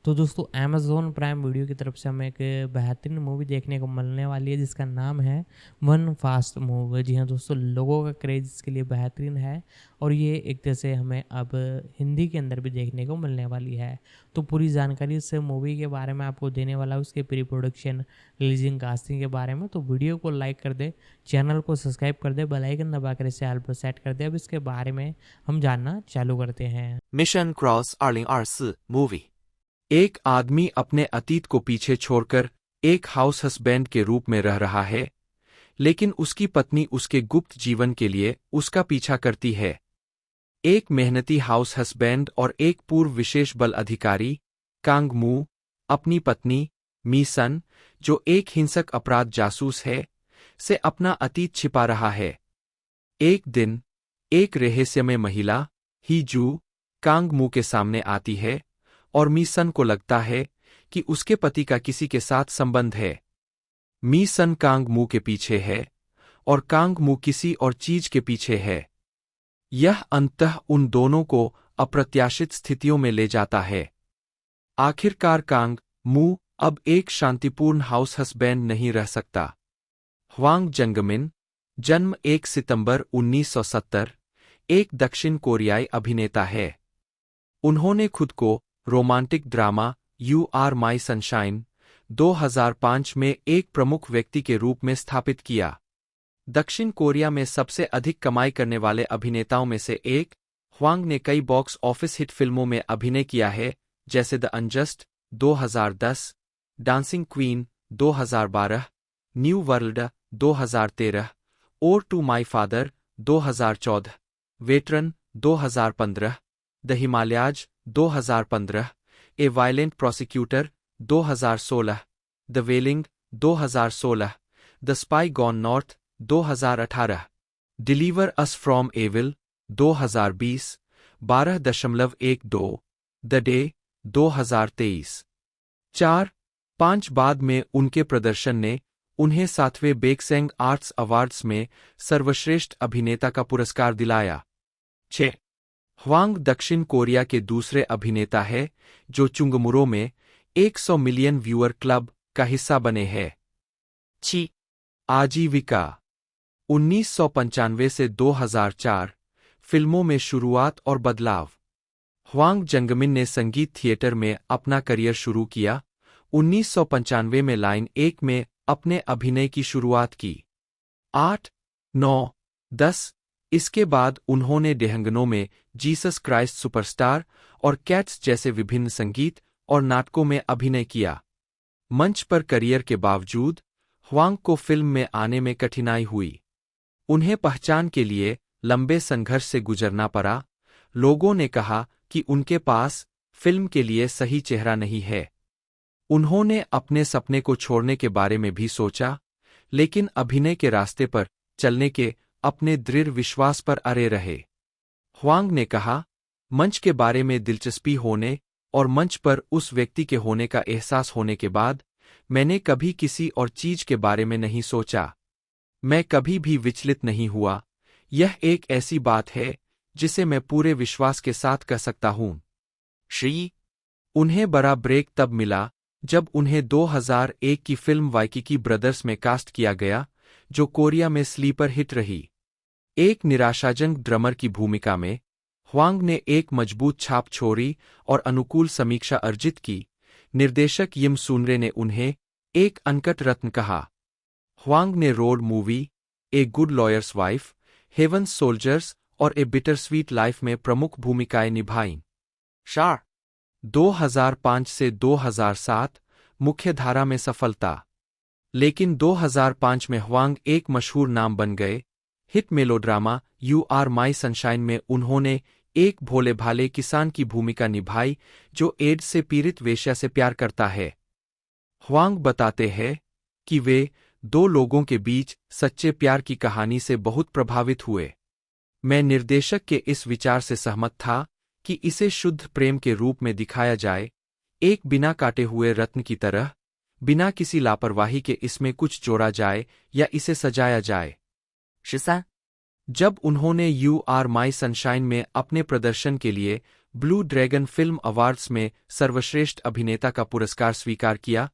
तो दोस्तों Amazon prime video की तरफ से हमें एक बेहतरीन मूवी देखने को मिलने वाली है जिसका नाम है वन फास्ट मूव। जी हाँ दोस्तों, लोगों का क्रेज़ इसके लिए बेहतरीन है और ये एक तरह से हमें अब हिंदी के अंदर भी देखने को मिलने वाली है। तो पूरी जानकारी इस मूवी के बारे में आपको देने वाला हूँ, उसके प्री प्रोडक्शन, रिलीजिंग, कास्टिंग के बारे में। तो वीडियो को लाइक कर दे, चैनल को सब्सक्राइब कर दे, बेल आइकन दबा कर इसे ऑल पर सेट कर दे। अब इसके बारे में हम जानना चालू करते हैं। Mission cross 2024 movie. एक आदमी अपने अतीत को पीछे छोड़कर एक हाउस हस्बैंड के रूप में रह रहा है, लेकिन उसकी पत्नी उसके गुप्त जीवन के लिए उसका पीछा करती है। एक मेहनती हाउस हस्बैंड और एक पूर्व विशेष बल अधिकारी, कांग मू, अपनी पत्नी, मी सन, जो एक हिंसक अपराध जासूस है, से अपना अतीत छिपा रहा है। एक दिन, एक रहस्यमय महिला, ही जू, कांग मू के सामने आती है और मी सन को लगता है कि उसके पति का किसी के साथ संबंध है। मी सन कांग मू के पीछे है और कांग मू किसी और चीज के पीछे है। यह अंततः उन दोनों को अप्रत्याशित स्थितियों में ले जाता है। आखिरकार कांग मू अब एक शांतिपूर्ण हाउस हस्बैंड नहीं रह सकता। ह्वांग जंगमिन, जन्म 1 सितंबर 1970, एक दक्षिण कोरियाई अभिनेता है। उन्होंने खुद को romantic drama you are my sunshine 2005 में एक प्रमुख व्यक्ति के रूप में स्थापित किया। दक्षिण कोरिया में सबसे अधिक कमाई करने वाले अभिनेताओं में से एक, ह्वांग ने कई बॉक्स ऑफिस हिट फिल्मों में अभिनय किया है, जैसे the unjust 2010, dancing queen 2012, new world 2013, और to my father 2014, veteran 2015, the Himalayas 2015, a violent prosecutor 2016, the wailing 2016, the spy gone north 2018, deliver us from evil 2020, 12.12, the day 2023। 4-5 बाद में उनके प्रदर्शन ने उन्हें 7वें बेक्सेंग आर्ट्स अवार्ड्स में सर्वश्रेष्ठ अभिनेता का पुरस्कार दिलाया। 6. ह्वांग दक्षिण कोरिया के दूसरे अभिनेता है जो चुंगमुरो में 100 मिलियन व्यूअर क्लब का हिस्सा बने हैं। 6. आजीविका 1995 से 2004, फिल्मों में शुरुआत और बदलाव। ह्वांग जंगमिन ने संगीत थिएटर में अपना करियर शुरू किया। 1995 में लाइन 1 में अपने अभिनय की शुरुआत की। 8, 9, 10 इसके बाद उन्होंने डेहंगनों में जीसस क्राइस्ट सुपरस्टार और कैट्स जैसे विभिन्न संगीत और नाटकों में अभिनय किया। मंच पर करियर के बावजूद ह्वांग को फिल्म में आने में कठिनाई हुई। उन्हें पहचान के लिए लंबे संघर्ष से गुजरना पड़ा। लोगों ने कहा कि उनके पास फिल्म के लिए सही चेहरा नहीं है। उन्होंने अपने सपने को छोड़ने के बारे में भी सोचा, लेकिन अभिनय के रास्ते पर चलने के अपने दृढ़ विश्वास पर अड़े रहे। ह्वांग ने कहा, मंच के बारे में दिलचस्पी होने और मंच पर उस व्यक्ति के होने का एहसास होने के बाद मैंने कभी किसी और चीज के बारे में नहीं सोचा। मैं कभी भी विचलित नहीं हुआ। यह एक ऐसी बात है जिसे मैं पूरे विश्वास के साथ कह सकता हूं। श्री उन्हें बड़ा ब्रेक तब मिला जब उन्हें 2001 की फिल्म वाइकिकी ब्रदर्स में कास्ट किया गया, जो कोरिया में स्लीपर हिट रही। एक निराशाजनक ड्रमर की भूमिका में ह्वांग ने एक मजबूत छाप छोड़ी और अनुकूल समीक्षा अर्जित की। निर्देशक यिम सुनरे ने उन्हें एक अनकट रत्न कहा। ह्वांग ने road movie, a good lawyer's wife, heaven's soldiers और ए बिटरस्वीट लाइफ में प्रमुख भूमिकाएं निभाईं। 2005 से 2007 मुख्यधारा में सफलता। लेकिन 2005 में ह्वांग एक मशहूर नाम बन गए। Hit melodrama you are my sunshine में उन्होंने एक भोले-भाले किसान की भूमिका निभाई जो एड्स से पीड़ित वेश्या से प्यार करता है। ह्वांग बताते हैं कि वे 2 लोगों के बीच सच्चे प्यार की कहानी से बहुत प्रभावित हुए। मैं निर्देशक के इस विचार से सहमत था कि इसे शुद्ध प्रेम के रूप में दिखाया जाए, एक बिना काटे हुए रत्न की तरह, बिना किसी लापरवाही के इसमें कुछ जोड़ा जाए या इसे सजाया जाए। 13. जब उन्होंने यू आर माई सनशाइन में अपने प्रदर्शन के लिए ब्लू ड्रैगन फिल्म अवार्ड्स में सर्वश्रेष्ठ अभिनेता का पुरस्कार स्वीकार किया,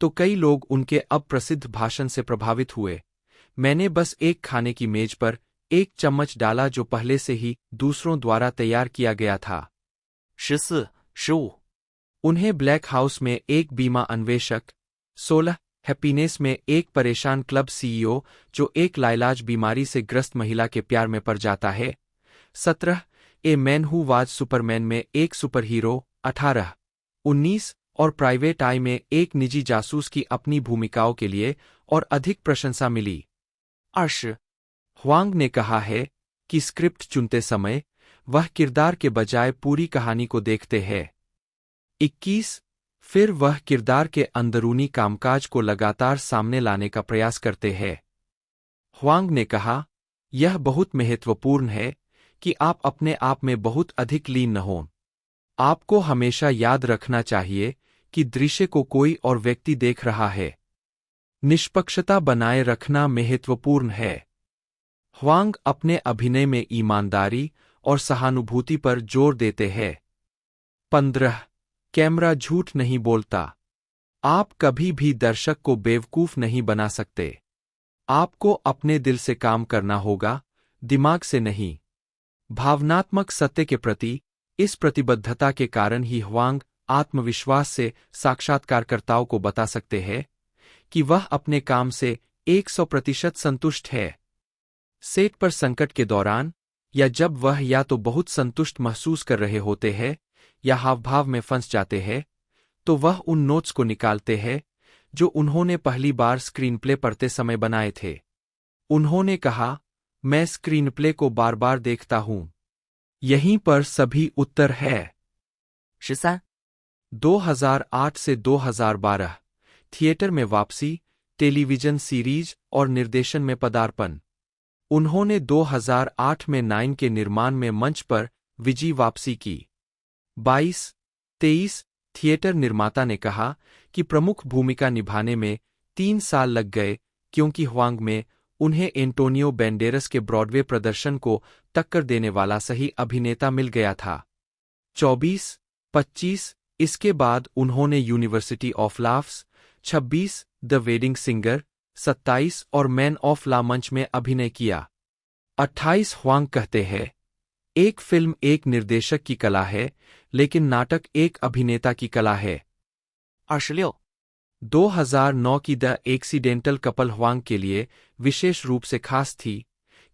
तो कई लोग उनके अप्रसिद्ध भाषण से प्रभावित हुए। मैंने बस एक खाने की मेज पर एक चम्मच डाला जो पहले से ही दूसरों द्वारा तैयार किया गया था। 14、15 उन्हें ब्लैक हाउस में एक बीमा अन्वेषक, 16 हैप्पीनेस में एक परेशान क्लब सीईओ जो एक लाइलाज बीमारी से ग्रस्त महिला के प्यार में पड़ जाता है, 17 a man who was Superman में एक सुपर हीरो, 18 19 और प्राइवेट आई में एक निजी जासूस की अपनी भूमिकाओं के लिए और अधिक प्रशंसा मिली। 20、ह्वांग ने कहा है कि स्क्रिप्ट चुनते समय वह किरदार के बजाय पूरी कहानी को देखते हैं। 21 फिर वह किरदार के अंदरूनी कामकाज को लगातार सामने लाने का प्रयास करते हैं। ह्वांग ने कहा, यह बहुत महत्वपूर्ण है कि आप अपने आप में बहुत अधिक लीन न हों। आपको हमेशा याद रखना चाहिए कि दृश्य को कोई और व्यक्ति देख रहा है। निष्पक्षता बनाए रखना महत्वपूर्ण है। ह्वांग अपने अभिनय में ईमानदारी और सहानुभूति पर जोर देते हैं। 15 कैमरा झूठ नहीं बोलता। आप कभी भी दर्शक को बेवकूफ नहीं बना सकते। आपको अपने दिल से काम करना होगा, दिमाग से नहीं। भावनात्मक सत्य के प्रति इस प्रतिबद्धता के कारण ही ह्वांग आत्मविश्वास से साक्षात्कारकर्ताओं को बता सकते हैं कि वह अपने काम से 100% संतुष्ट है। सेट पर संकट के दौरान या जब वह या तो बहुत संतुष्ट महसूस कर रहे होते हैं या हावभाव में फंस जाते हैं, तो वह उन नोट्स को निकालते हैं जो उन्होंने पहली बार स्क्रीनप्ले पढ़ते समय बनाए थे। उन्होंने कहा, मैं स्क्रीनप्ले को बार बार देखता हूं। यहीं पर सभी उत्तर है। 13、 2008 से 2012 थिएटर में वापसी, टेलीविजन सीरीज और निर्देशन में पदार्पण। उन्होंने 2008 में 9 के निर्माण में मंच पर विजयी वापसी की। 22-23 थिएटर निर्माता ने कहा कि प्रमुख भूमिका निभाने में 3 साल लग गए क्योंकि ह्वांग में उन्हें एंटोनियो बैंडेरस के ब्रॉडवे प्रदर्शन को टक्कर देने वाला सही अभिनेता मिल गया था। 24-25 इसके बाद उन्होंने university of laughs, 26 the wedding singer, 27 और मैन ऑफ ला मंच में अभिनय किया। 28 ह्वांग कहते हैं, एक फिल्म एक निर्देशक की कला है, लेकिन नाटक एक अभिनेता की कला है। 26、 2009 की द एक्सीडेंटल कपल ह्वांग के लिए विशेष रूप से खास थी,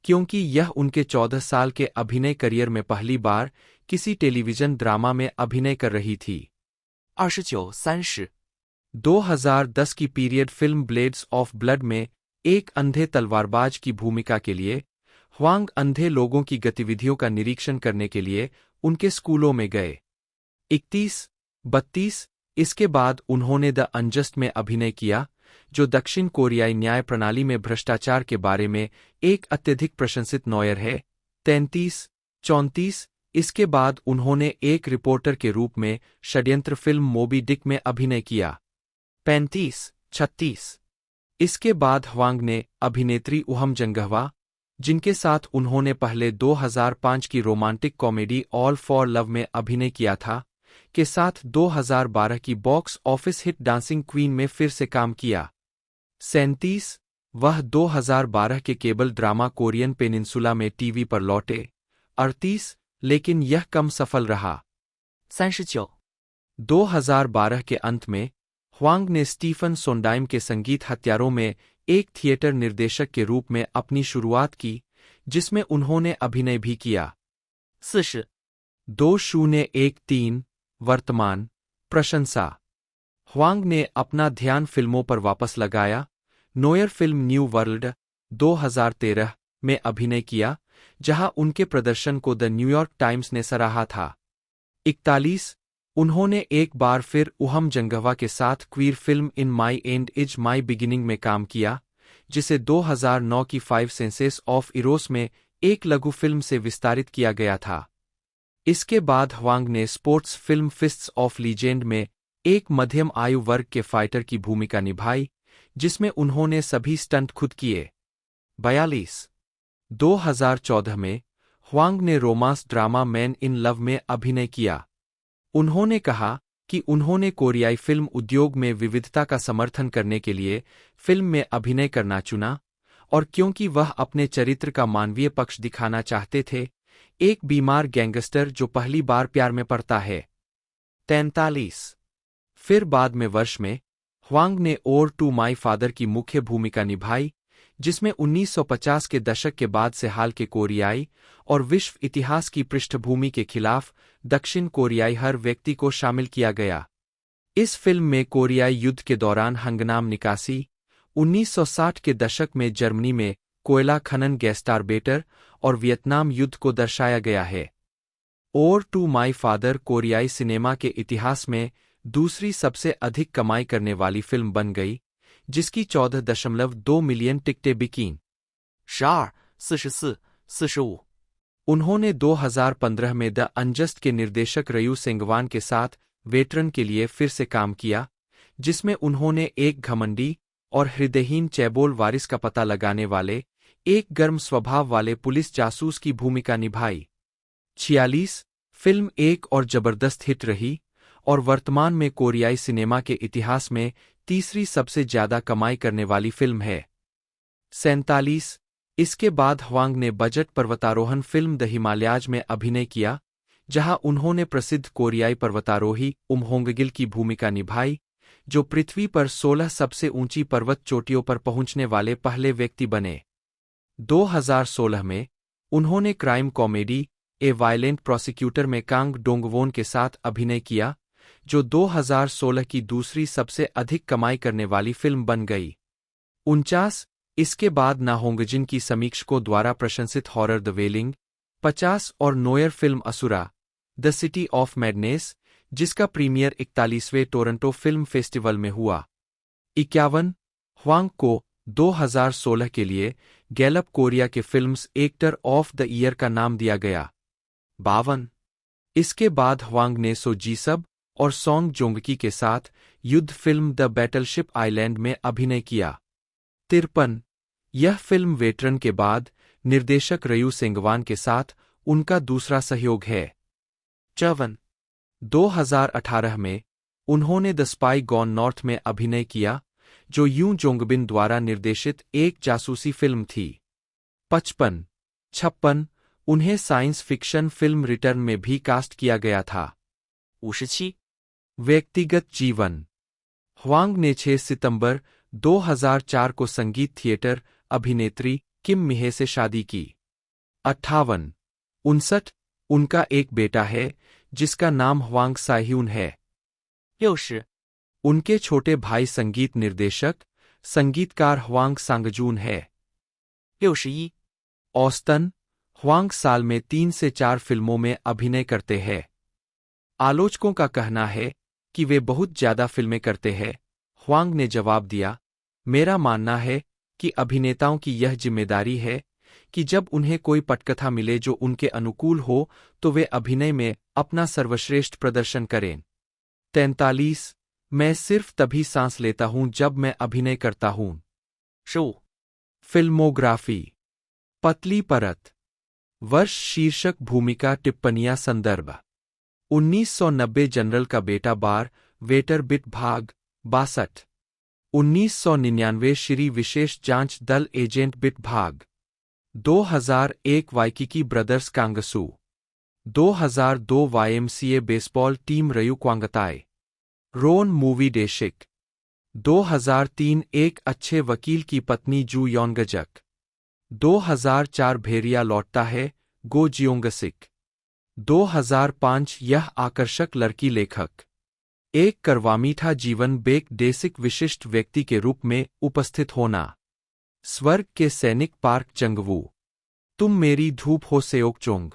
क्योंकि यह उनके 14 साल के अभिनय करियर में पहली बार किसी टेलीविजन ड्रामा में अभिनय कर रही थी। 29-30 2010 की period film blades of blood में एक अंधे तलवारबाज की भूमिका के लिए ह्वांग अंधे लोगों की गतिविधियों का निरीक्षण करने के लिए उनके स्कूलों में गए। 31-32 इसके बाद उन्होंने द अनजस्ट में अभिनय किया, जो दक्षिण कोरियाई न्याय प्रणाली में भ्रष्टाचार के बारे में एक अत्यधिक प्रशंसित नोयर है। 33-34 इसके बाद उन्होंने एक रिपोर्टर के रूप में षड्यंत्र फिल्म मोबी डिक में अभिनय किया। 35-36 इसके बाद ह्वांग ने अभिनेत्री उहम जंगहवा, जिनके साथ उन्होंने पहले 2005 की romantic comedy all for love में अभिनय किया था, के साथ 2012 की box office hit dancing queen में फिर से काम किया। 37 वह 2012 के केबल ड्रामा कोरियन पेनिनसुला में टीवी पर लौटे। 38 लेकिन यह कम सफल रहा। 39、 2012 के अंत में ह्वांग ने स्टीफन सोंडाइम के संगीत हत्यारों में एक थिएटर निर्देशक के रूप में अपनी शुरुआत की, जिसमें उन्होंने अभिनय भी किया। 40、 2013 वर्तमान प्रशंसा। ह्वांग ने अपना ध्यान फिल्मों पर वापस लगाया। नोयर फिल्म न्यू वर्ल्ड 2013 में अभिनय किया, जहां उनके प्रदर्शन को द न्यूयॉर्क टाइम्स ने सराहा था। 41 उन्होंने एक बार फिर उहम जंगहवा के साथ queer film in my and is my beginning में काम किया, जिसे 2009 की 5 सेंसेस ऑफ इरोस में एक लघु फिल्म से विस्तारित किया गया था। इसके बाद ह्वांग ने स्पोर्ट्स फिल्म फिस्ट्स ऑफ लीजेंड में एक मध्यम आयु वर्ग के फाइटर की भूमिका निभाई, जिसमें उन्होंने सभी स्टंट खुद किए। 42 2014 में ह्वांग ने romance drama man in love में अभिनय किया। उन्होंने कहा कि उन्होंने कोरियाई फिल्म उद्योग में विविधता का समर्थन करने के लिए फिल्म में अभिनय करना चुना, और क्योंकि वह अपने चरित्र का मानवीय पक्ष दिखाना चाहते थे, एक बीमार गैंगस्टर जो पहली बार प्यार में पड़ता है। 43। फिर बाद में वर्ष में ह्वांग ने और टू माई फादर की मुख्य भूमिका निभाई, जिसमें 1950 के दशक के बाद से हाल के कोरियाई और विश्व इतिहास की पृष्ठभूमि के खिलाफ दक्षिण कोरियाई हर व्यक्ति को शामिल किया गया। इस फिल्म में कोरियाई युद्ध के दौरान हंगनाम निकासी, 1960 के दशक में जर्मनी में कोयला खनन गैस्टारबेटर और वियतनाम युद्ध को दर्शाया गया है। और टू माई फादर कोरियाई सिनेमा के इतिहास में दूसरी सबसे अधिक कमाई करने वाली फिल्म बन गई, जिसकी 14.2 मिलियन टिकटें बिकीं। 12、44、45。उन्होंने 2015 में द अनजस्ट के निर्देशक रयू सेंगवान के साथ वेटरन के लिए फिर से काम किया, जिसमें उन्होंने एक घमंडी और हृदयहीन चैबोल वारिस का पता लगाने वाले एक गर्म स्वभाव वाले पुलिस जासूस की भूमिका निभाई। 46। फिल्म एक और जबरदस्त हिट रही और वर्तमान में कोरियाई सिनेमा के इतिहास में तीसरी सबसे ज्यादा कमाई करने वाली फिल्म है। 47। इसके बाद ह्वांग ने बजट पर्वतारोहण फिल्म द हिमालयाज में अभिनय किया, जहां उन्होंने प्रसिद्ध कोरियाई पर्वतारोही होंगगिल की भूमिका निभाई, जो पृथ्वी पर 16 सबसे ऊंची पर्वत चोटियों पर पहुंचने वाले पहले व्यक्ति बने। 2016 में उन्होंने क्राइम कॉमेडी ए वायलेंट प्रोसिक्यूटर में कांग डोंगवोन के साथ अभिनय किया, जो 2016 की दूसरी सबसे अधिक कमाई करने वाली फिल्म बन गई। 49। इसके बाद नाहोंगजिन की समीक्षकों द्वारा प्रशंसित हॉरर द वेलिंग 50 और noir film Asura the city of madness, जिसका प्रीमियर 41वें टोरंटो फिल्म फेस्टिवल में हुआ। 51। ह्वांग को 2016 के लिए गैलप कोरिया के films actor of the year का नाम दिया गया। 52। इसके बाद ह्वांग ने सो जीसब और सॉन्ग जोंगकी के साथ युद्ध फिल्म द बैटलशिप आइलैंड में अभिनय किया। 53। यह फिल्म वेटरन के बाद निर्देशक रयू सेंगवान के साथ उनका दूसरा सहयोग है। 54। 2018 में उन्होंने द स्पाई गॉन नॉर्थ में अभिनय किया, जो यूं जोंगबिन द्वारा निर्देशित एक जासूसी फिल्म थी। 55। 56। उन्हें साइंस फिक्शन फिल्म रिटर्न में भी कास्ट किया गया था। 57。व्यक्तिगत जीवन। ह्वांग ने 6 सितंबर 2004 को संगीत थिएटर अभिनेत्री किम मिहे से शादी की। 58। 59। उनका एक बेटा है, जिसका नाम ह्वांग साह्यून है। 60。उनके छोटे भाई संगीत निर्देशक, संगीतकार ह्वांग सांगजून है। 61。औसतन ह्वांग साल में 3 से 4 फिल्मों में अभिनय करते हैं। आलोचकों का कहना है कि वे बहुत ज्यादा फिल्में करते हैं। ह्वांग ने जवाब दिया, मेरा मानना है कि अभिनेताओं की यह जिम्मेदारी है कि जब उन्हें कोई पटकथा मिले जो उनके अनुकूल हो, तो वे अभिनय में अपना सर्वश्रेष्ठ प्रदर्शन करें। 43। मैं सिर्फ तभी सांस लेता हूं जब मैं अभिनय करता हूं। 15。फिल्मोग्राफी। पतली परत। वर्ष शीर्षक भूमिका टिप्पणियां संदर्भ 1990 जनरल का बेटा बार वेटर बिट भाग 62। 1999 श्री विशेष जांच दल एजेंट बिट भाग 2001 Waikiki Brothers Kangsu 2002 YMCA baseball team Ryu क्वांगताई रोन मूवी डेशिक 2003 एक अच्छे वकील की पत्नी जू योंगजक 2004 भेरिया लौटता है गो जियोंगसिक 2005 यह आकर्षक लड़की लेखक एक करवामीठा जीवन बेक डेसिक विशिष्ट व्यक्ति के रूप में उपस्थित होना स्वर्ग के सैनिक पार्क चंगवू तुम मेरी धूप हो सेओकचोंग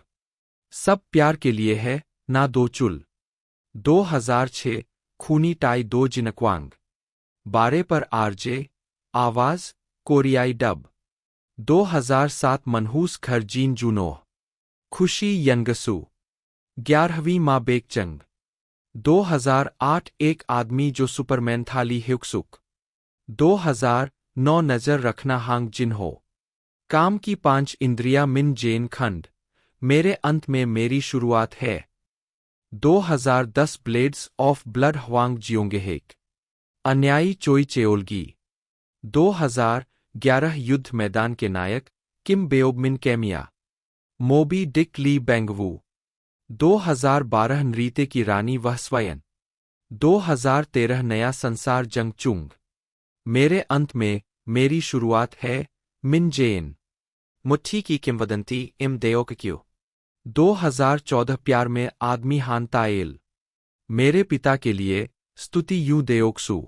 सब प्यार के लिए है ना दो चुल 2006 खूनी टाई दो जिनक्वांग 12 पर आरजे आवाज कोरियाई डब 2007 मनहूस खरजीन जूनो खुशी यंगसू 11वीं माँ बेकचंग 2008 एक आदमी जो सुपरमैन था ली ह्युक्सुक 2009 नजर रखना हांग जिनहो काम की 5 इंद्रिया मिन जेन खंड मेरे अंत में मेरी शुरुआत है। 2010 ब्लेड्स ऑफ ब्लड ह्वांग जियोंगहेक। अन्यायी चोई चेओलगी। 2011 युद्ध मैदान के नायक किम बेओबमिन कैमिया। मोबी डिक ली बैंगवू। 2012 नृत्य की रानी वह स्वयं। 2013 नया संसार जंगचुंग। मेरे अंत में मेरी शुरुआत है मिन जेन। मुट्ठी की किंवदंती इम देओकक्यू। 2014 प्यार में आदमी हानताएल। मेरे पिता के लिए स्तुति यूं देओक्सु।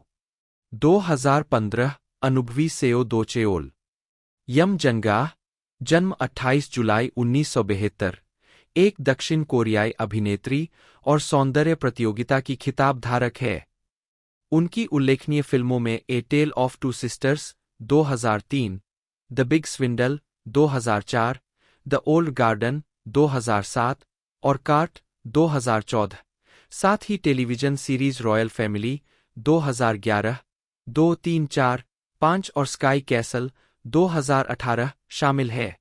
2015 अनुभवी सेओ दोचेओल। यम जंगाह। जन्म 28 जुलाई 1972। एक दक्षिण कोरियाई अभिनेत्री और सौंदर्य प्रतियोगिता की खिताब धारक है। उनकी उल्लेखनीय फिल्मों में a tale of two sisters 2003, the big swindle 2004, the old garden 2007 और कार्ट 2014, साथ ही टेलीविजन सीरीज रॉयल फैमिली 2011, 2, 3, 4, 5 और स्काई कैसल 2018 शामिल है।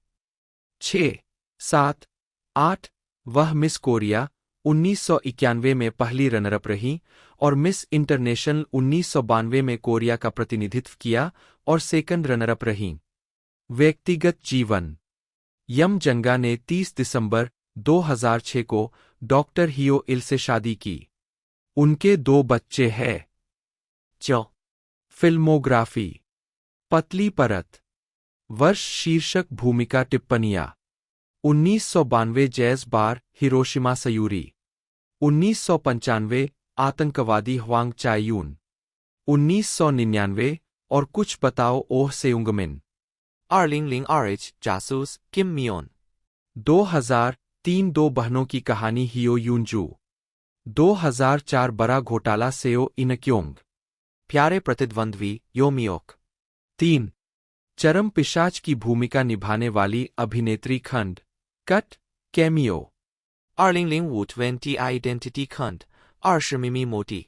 6, 7, 8 वह मिस कोरिया 1991 में पहली रनरअप रही और मिस इंटरनेशनल 1992 में कोरिया का प्रतिनिधित्व किया और सेकंड रनरअप रहीं। व्यक्तिगत जीवन। यम जंगा ने 30 दिसंबर 2006 को डॉक्टर हियो इल से शादी की। उनके 2 बच्चे हैं। जो फिल्मोग्राफी। पतली परत। वर्ष शीर्षक भूमिका टिप्पणियां। 1992 जैज़ बार हिरोशिमा सयूरी। 1995 आतंकवादी ह्वांग चायून। 1999 और कुछ बताओ ओह सेउंगमिन। 2002 जासूस किम मियोन। 2003 2 बहनों की कहानी हियो यूंजू। 2004 बड़ा घोटाला सेओ इनक्योंग। प्यारे प्रतिद्वंद्वी योमियोक। 3 चरम पिशाच की भूमिका निभाने वाली अभिनेत्री खंड कट कैमियो। 2005 20 आइडेंटिटी खंड 20 मिमी मोटी।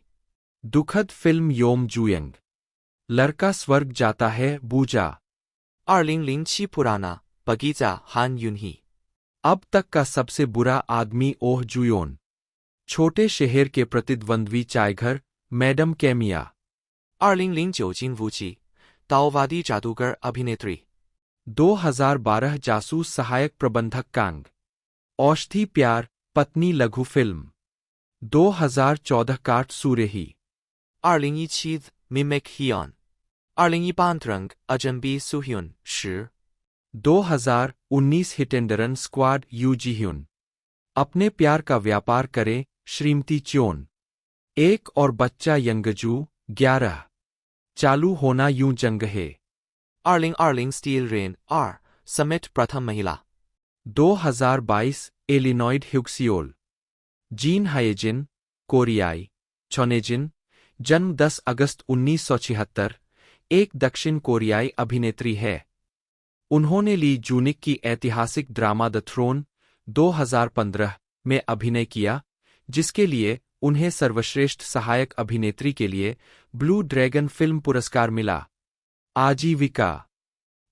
दुखद फिल्म योम जूयंग। लड़का स्वर्ग जाता है बूजा। 2007 पुराना बगीचा हान यूनही। अब तक का सबसे बुरा आदमी ओह जुयोन। छोटे शहर के प्रतिद्वंद्वी चायघर मैडम कैमिया। 2009 जिन वूची ताओवादी जादूगर अभिनेत्री। 2012 जासूस सहायक प्रबंधक कांग। औषधि प्यार पत्नी लघु फिल्म। 2014 काट सूर्यही। 2017 मिमेक हियन। 2018 अजंबी सुह्युन 10। 2019 हिटेंडरन स्क्वाड यू जिह्युन। अपने प्यार का व्यापार करें श्रीमती च्योन। एक और बच्चा यंगजू 11। चालू होना यूं जंगहे। 2020 स्टील रेन आर समिट प्रथम महिला। 2022 एलिनॉइड ह्युक्सियोल। जीन हायेजिन कोरियाई छोनेजिन। जन्म 10 अगस्त 1976। एक दक्षिण कोरियाई अभिनेत्री है। उन्होंने ली जूनिक की ऐतिहासिक ड्रामा द थ्रोन 2015 में अभिनय किया, जिसके लिए उन्हें सर्वश्रेष्ठ सहायक अभिनेत्री के लिए ब्लू ड्रैगन फिल्म पुरस्कार मिला। आजीविका।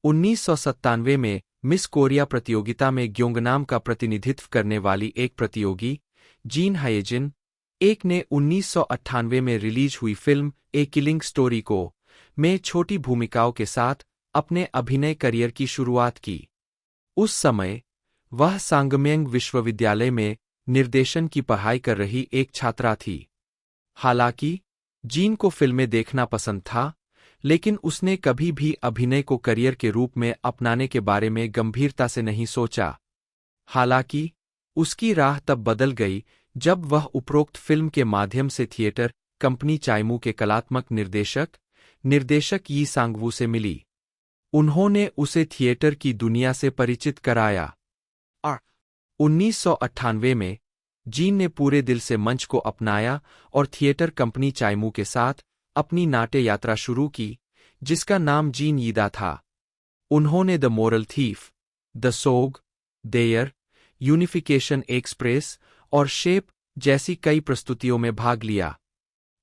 1997 में मिस कोरिया प्रतियोगिता में ग्योंगनाम का प्रतिनिधित्व करने वाली एक प्रतियोगी जीन हायेजिन एक ने 1998 में रिलीज हुई फिल्म ए किलिंग स्टोरी को में छोटी भूमिकाओं के साथ अपने अभिनय करियर की शुरुआत की। उस समय वह सांगम्यंग विश्वविद्यालय में निर्देशन की पढ़ाई कर रही एक छात्रा थी। हालांकि जीन को फिल्में देखना पसंद था, लेकिन उसने कभी भी अभिनय को करियर के रूप में अपनाने के बारे में गंभीरता से नहीं सोचा। हालांकि उसकी राह तब बदल गई जब वह उपरोक्त फिल्म के माध्यम से थिएटर कंपनी चाइमू के कलात्मक निर्देशक यी सांगवू से मिली। उन्होंने उसे थिएटर की दुनिया से परिचित कराया। 1998 में जीन ने पूरे दिल से मंच को अपनाया और थिएटर कंपनी चाइमू के साथ अपनी नाट्य यात्रा शुरू की, जिसका नाम जीन यीदा था। उन्होंने द मोरल थीफ, द सोग, देयर, यूनिफिकेशन एक्सप्रेस और शेप जैसी कई प्रस्तुतियों में भाग लिया।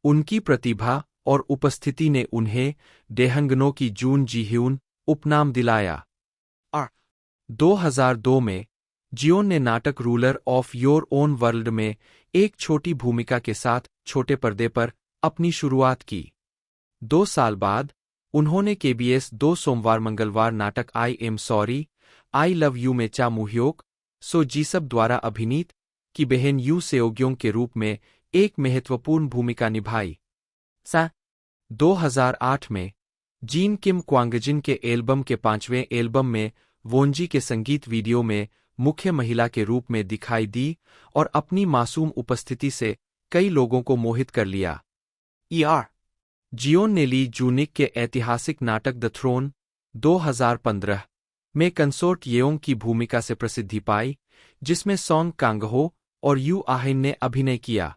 उनकी प्रतिभा और उपस्थिति ने उन्हें डेहंगनो की जून जीह्यून उपनाम दिलाया। 2002 में जियोन ने नाटक ruler of your own world में एक छोटी भूमिका के साथ छोटे पर्दे पर अपनी शुरुआत की। 2 साल बाद उन्होंने केबीएस 2 सोमवार मंगलवार नाटक I am sorry I love you में चा मुह्योक सो जीसब द्वारा अभिनीत की बहन यू सेओग्योंग के रूप में एक महत्वपूर्ण भूमिका निभाई। 2008 में जीन किम क्वांगजिन के एल्बम के 5वें एल्बम में वोंजी के संगीत वीडियो में मुख्य महिला के रूप में दिखाई दी और अपनी मासूम उपस्थिति से कई लोगों को मोहित कर लिया। जियोन ने ली जूनिक के ऐतिहासिक नाटक द थ्रोन 2015 में कंसोर्ट येओंग की भूमिका से प्रसिद्धि पाई, जिसमें सॉन्ग कांगहो और यू आहिन ने अभिनय किया।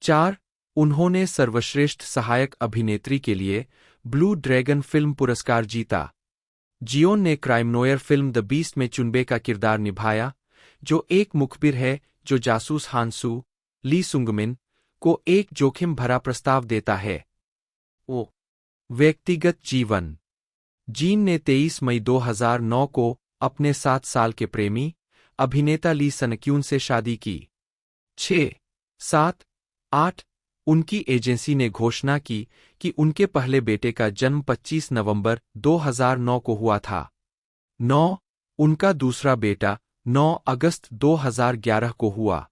4 उन्होंने सर्वश्रेष्ठ सहायक अभिनेत्री के लिए ब्लू ड्रैगन फिल्म पुरस्कार जीता। जियोन ने crime Noire film the beast में चुनबे का किरदार निभाया, जो एक मुखबिर है जो जासूस हानसू ली सुंगमिन को एक जोखिम भरा प्रस्ताव देता है। व्यक्तिगत जीवन। जीन ने 23 मई 2009 को अपने 7 साल के प्रेमी अभिनेता ली सनक्यून से शादी की। 6, 7, 8 उनकी एजेंसी ने घोषणा की कि उनके पहले बेटे का जन्म 25 नवंबर 2009 को हुआ था। 9 उनका दूसरा बेटा 9 अगस्त 2011 को हुआ।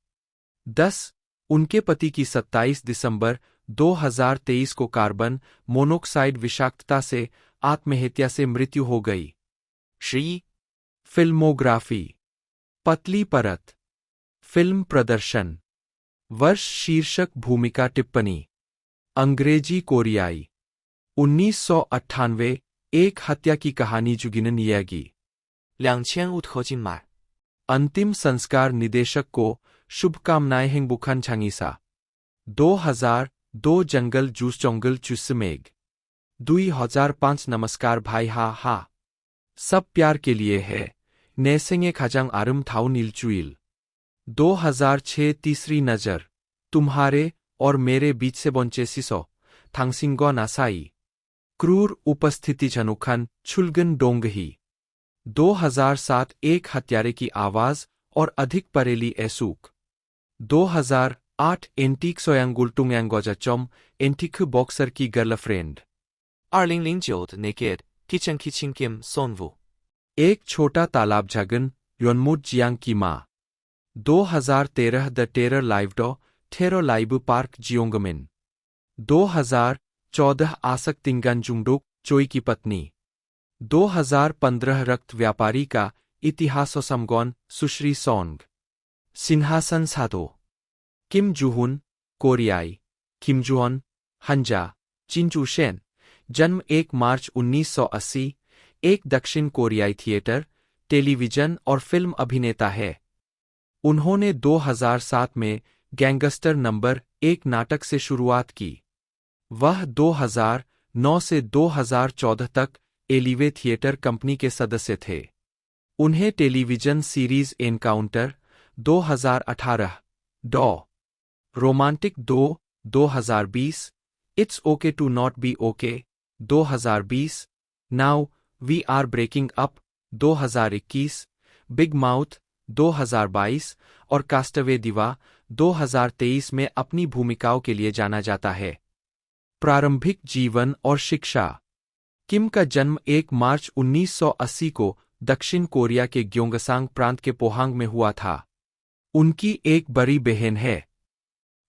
10 उनके पति की 27 दिसंबर 2023 को कार्बन मोनोक्साइड विषाक्तता से आत्महत्या से मृत्यु हो गई। फिल्मोग्राफी। पतली परत। फिल्म प्रदर्शन। वर्ष शीर्षक भूमिका टिप्पणी। अंग्रेजी कोरियाई। 1998 एक हत्या की कहानी जुगिनन यागी। 2005头金马 अंतिम संस्कार निदेशक को शुभकामनाएं हेंगबुखान छांगीसा। 2002 जंगल जूस जंगल चुस्मेग। 2005 नमस्कार भाई हा सब प्यार के लिए है नेसेंगे खजांग आरम थाउ नीलचुइल। 2006 तीसरी नजर तुम्हारे और मेरे बीच से बंचे सिसो थांगसिंगो नासाई। क्रूर उपस्थिति झनुखन छुलगन डोंगही। 2007 एक हत्यारे की आवाज और अधिक परेली ऐसूक। 2008 एंटीक सोयांगुलटुंगयांगोजाचोम एंटीक बॉक्सर की girlfriend. 2009 的 Naked Kitchen Kitchen Kim Sonwoo। एक छोटा तालाब झगन योनमुड जियांग की मां। 2013 द टेरर लाइवडो ठेरो लाइब पार्क जियोंगमिन। 2014 आसक तिंगन जुंगडुक चोई की पत्नी। 2015 रक्त व्यापारी का इतिहासो समगोन सुश्री सोंग। सिंहासन साधो। किम जुहुन कोरियाई। किम जुहन हंजा चिंचू शेन। जन्म 1 मार्च 1980 एक दक्षिण कोरियाई थिएटर, टेलीविजन और फिल्म अभिनेता है। उन्होंने 2007 में गैंगस्टर नंबर 1 नाटक से शुरुआत की। वह 2009 से 2014 तक एलिवे थिएटर कंपनी के सदस्य थे। उन्हें television series encounter 2018, Dr romantic 2 2020, it's okay to not be okay 2020, now we are breaking up 2021, big mouth 2022 और कास्टवे दिवा 2023 में अपनी भूमिकाओं के लिए जाना जाता है। प्रारंभिक जीवन और शिक्षा। किम का जन्म 1 मार्च 1980 को दक्षिण कोरिया के ग्योंगसांग प्रांत के पोहांग में हुआ था। उनकी एक बड़ी बहन है।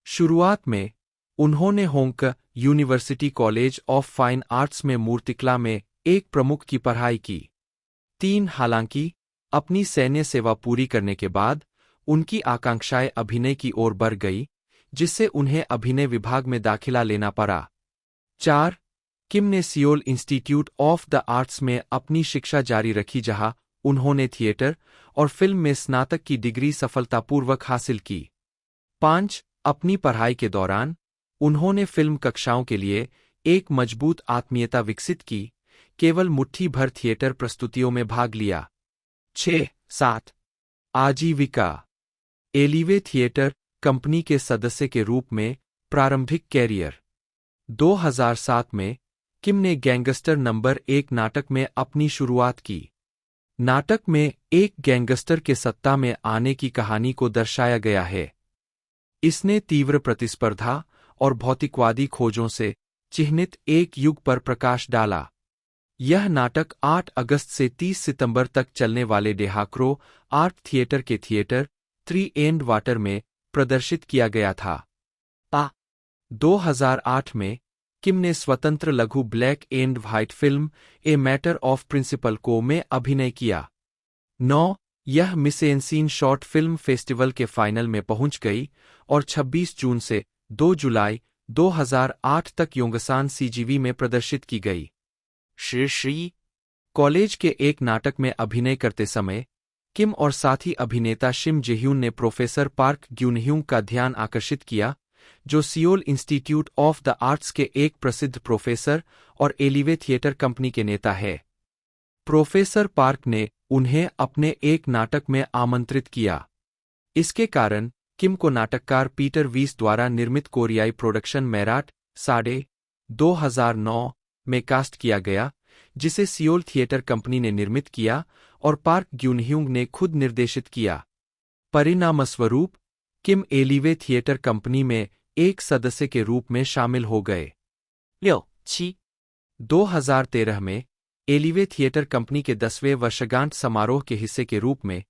शुरुआत में उन्होंने Hong university college of fine arts में मूर्तिकला में एक प्रमुख की पढ़ाई की। 3 हालांकि अपनी सैन्य सेवा पूरी करने के बाद उनकी आकांक्षाएं अभिनय की ओर बढ़ गई, जिससे उन्हें अभिनय विभाग में दाखिला लेना पड़ा। 4 किम ने Seoul institute of the arts में अपनी शिक्षा जारी रखी, जहां उन्होंने थिएटर और फिल्म में स्नातक की डिग्री सफलतापूर्वक हासिल की। 5 अपनी पढ़ाई के दौरान उन्होंने फिल्म कक्षाओं के लिए एक मजबूत आत्मीयता विकसित की, केवल मुट्ठी भर थिएटर प्रस्तुतियों में भाग लिया। 6, 7 आजीविका। एलिवे थिएटर कंपनी के सदस्य के रूप में प्रारंभिक कैरियर। 2007 में किम ने गैंगस्टर नंबर 1 नाटक में अपनी शुरुआत की। नाटक में एक गैंगस्टर के सत्ता में आने की कहानी को दर्शाया गया है। इसने तीव्र प्रतिस्पर्धा और भौतिकवादी खोजों से चिह्नित एक युग पर प्रकाश डाला। यह नाटक 8 अगस्त से 30 सितंबर तक चलने वाले डेहाक्रो आर्ट थिएटर के थिएटर 3 एंड वाटर में प्रदर्शित किया गया था। 2008 में किम ने स्वतंत्र लघु black and white film a matter of principle को में अभिनय किया। 9 यह मिसेनसीन शॉर्ट फिल्म फेस्टिवल के फाइनल में पहुंच गई और 26 जून से 2 जुलाई 2008 तक योंगसान सीजीवी में प्रदर्शित की गई। 11कॉलेज के एक नाटक में अभिनय करते समय किम और साथी अभिनेता शिम जेह्यून ने प्रोफेसर पार्क ग्यूनह्यूंग का ध्यान आकर्षित किया, जो Seoul institute of the arts के एक प्रसिद्ध प्रोफेसर और एलिवे थिएटर कंपनी के नेता है। प्रोफेसर पार्क ने उन्हें अपने एक नाटक में आमंत्रित किया। इसके कारण किम को नाटककार पीटर वीस द्वारा निर्मित कोरियाई प्रोडक्शन मैराट 2009 में कास्ट किया गया, जिसे सियोल थिएटर कंपनी ने निर्मित किया और पार्क ग्यूनह्यूंग ने खुद निर्देशित किया। परिणामस्वरूप किम एलिवे थिएटर कंपनी में एक सदस्य के रूप में शामिल हो गए। 7 2013 में एलिवे थिएटर कंपनी के 10वें वर्षगांठ समारोह के हिस्से के रूप में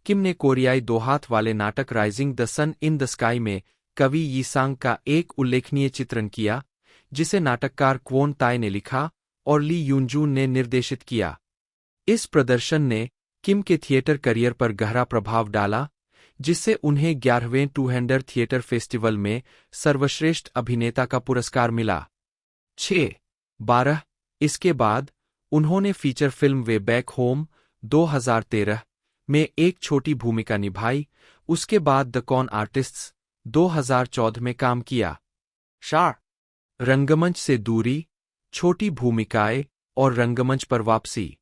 किम ने कोरियाई 2 हाथ वाले नाटक rising the sun in the sky में कवि यी सांग का एक उल्लेखनीय चित्रण किया, जिसे नाटककार क्वोन ताई ने लिखा और ली यूनजून ने निर्देशित किया। इस प्रदर्शन ने किम के थिएटर करियर पर गहरा प्रभाव डाला, जिससे उन्हें 11वें टू-हैंडर थिएटर फेस्टिवल में सर्वश्रेष्ठ अभिनेता का पुरस्कार मिला। 12 इसके बाद उन्होंने feature film way back home 2013 में एक छोटी भूमिका निभाई। उसके बाद द कॉन आर्टिस्ट्स 2014 में काम किया। 12रंगमंच से दूरी, छोटी भूमिकाएं और रंगमंच पर वापसी।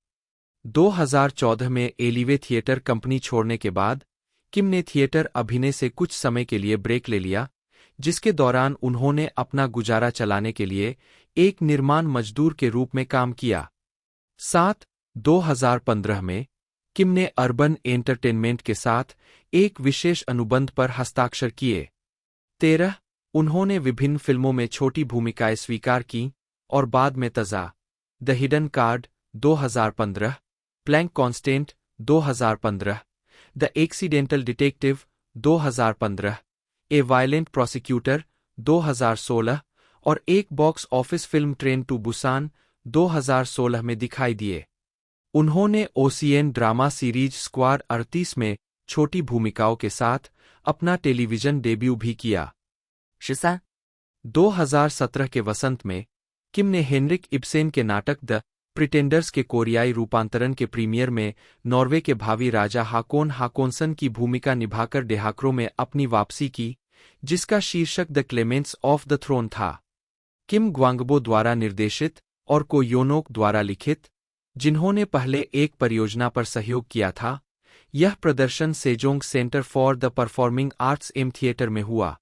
2014 में एलिवे थिएटर कंपनी छोड़ने के बाद किम ने थिएटर अभिनय से कुछ समय के लिए ब्रेक ले लिया, जिसके दौरान उन्होंने अपना गुजारा चलाने के लिए एक निर्माण मजदूर के रूप में काम किया। 2015 में किम ने अर्बन एंटरटेनमेंट के साथ एक विशेष अनुबंध पर हस्ताक्षर किए। 13 उन्होंने विभिन्न फिल्मों में छोटी भूमिकाएं स्वीकार की और बाद में Tazza, the hidden card 2015, Planck constant 2015, the accidental detective 2015, a violent prosecutor 2016 और एक box office film train to Busan 2016 में दिखाई दिए। उन्होंने ओसीएन ड्रामा सीरीज स्क्वाड 38 में छोटी भूमिकाओं के साथ अपना टेलीविजन डेब्यू भी किया। 13 2017 के वसंत में किम ने हेनरिक इब्सेन के नाटक द प्रिटेंडर्स के कोरियाई रूपांतरण के प्रीमियर में नॉर्वे के भावी राजा हाकोन हाकोनसन की भूमिका निभाकर डेहाक्रो में अपनी वापसी की, जिसका शीर्षक the clements of the throne था। किम ग्वांगबो द्वारा निर्देशित और को योनोक द्वारा लिखित, जिन्होंने पहले एक परियोजना पर सहयोग किया था। यह प्रदर्शन Sejong center for the performing arts M theatre में हुआ।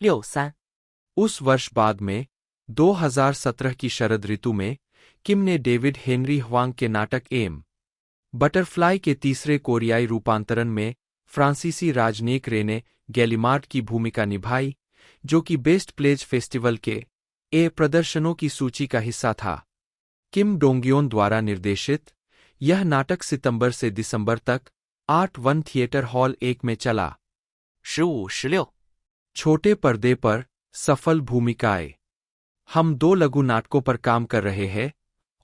13उस वर्ष बाद में 2017 की शरद ऋतु में किम ने डेविड हेनरी ह्वांग के नाटक एम बटरफ्लाई के तीसरे कोरियाई रूपांतरण में फ्रांसीसी राजनेक रेने गैलिमार्ड की भूमिका निभाई, जो कि बेस्ट प्लेज फेस्टिवल के प्रदर्शनों की सूची का हिस्सा था। किम डोंगयोन द्वारा निर्देशित यह नाटक सितंबर से दिसंबर तक 8 थिएटर हॉल 1 में चला। 15-16 छोटे पर्दे पर सफल भूमिकाएं। हम 2 लघु नाटकों पर काम कर रहे हैं,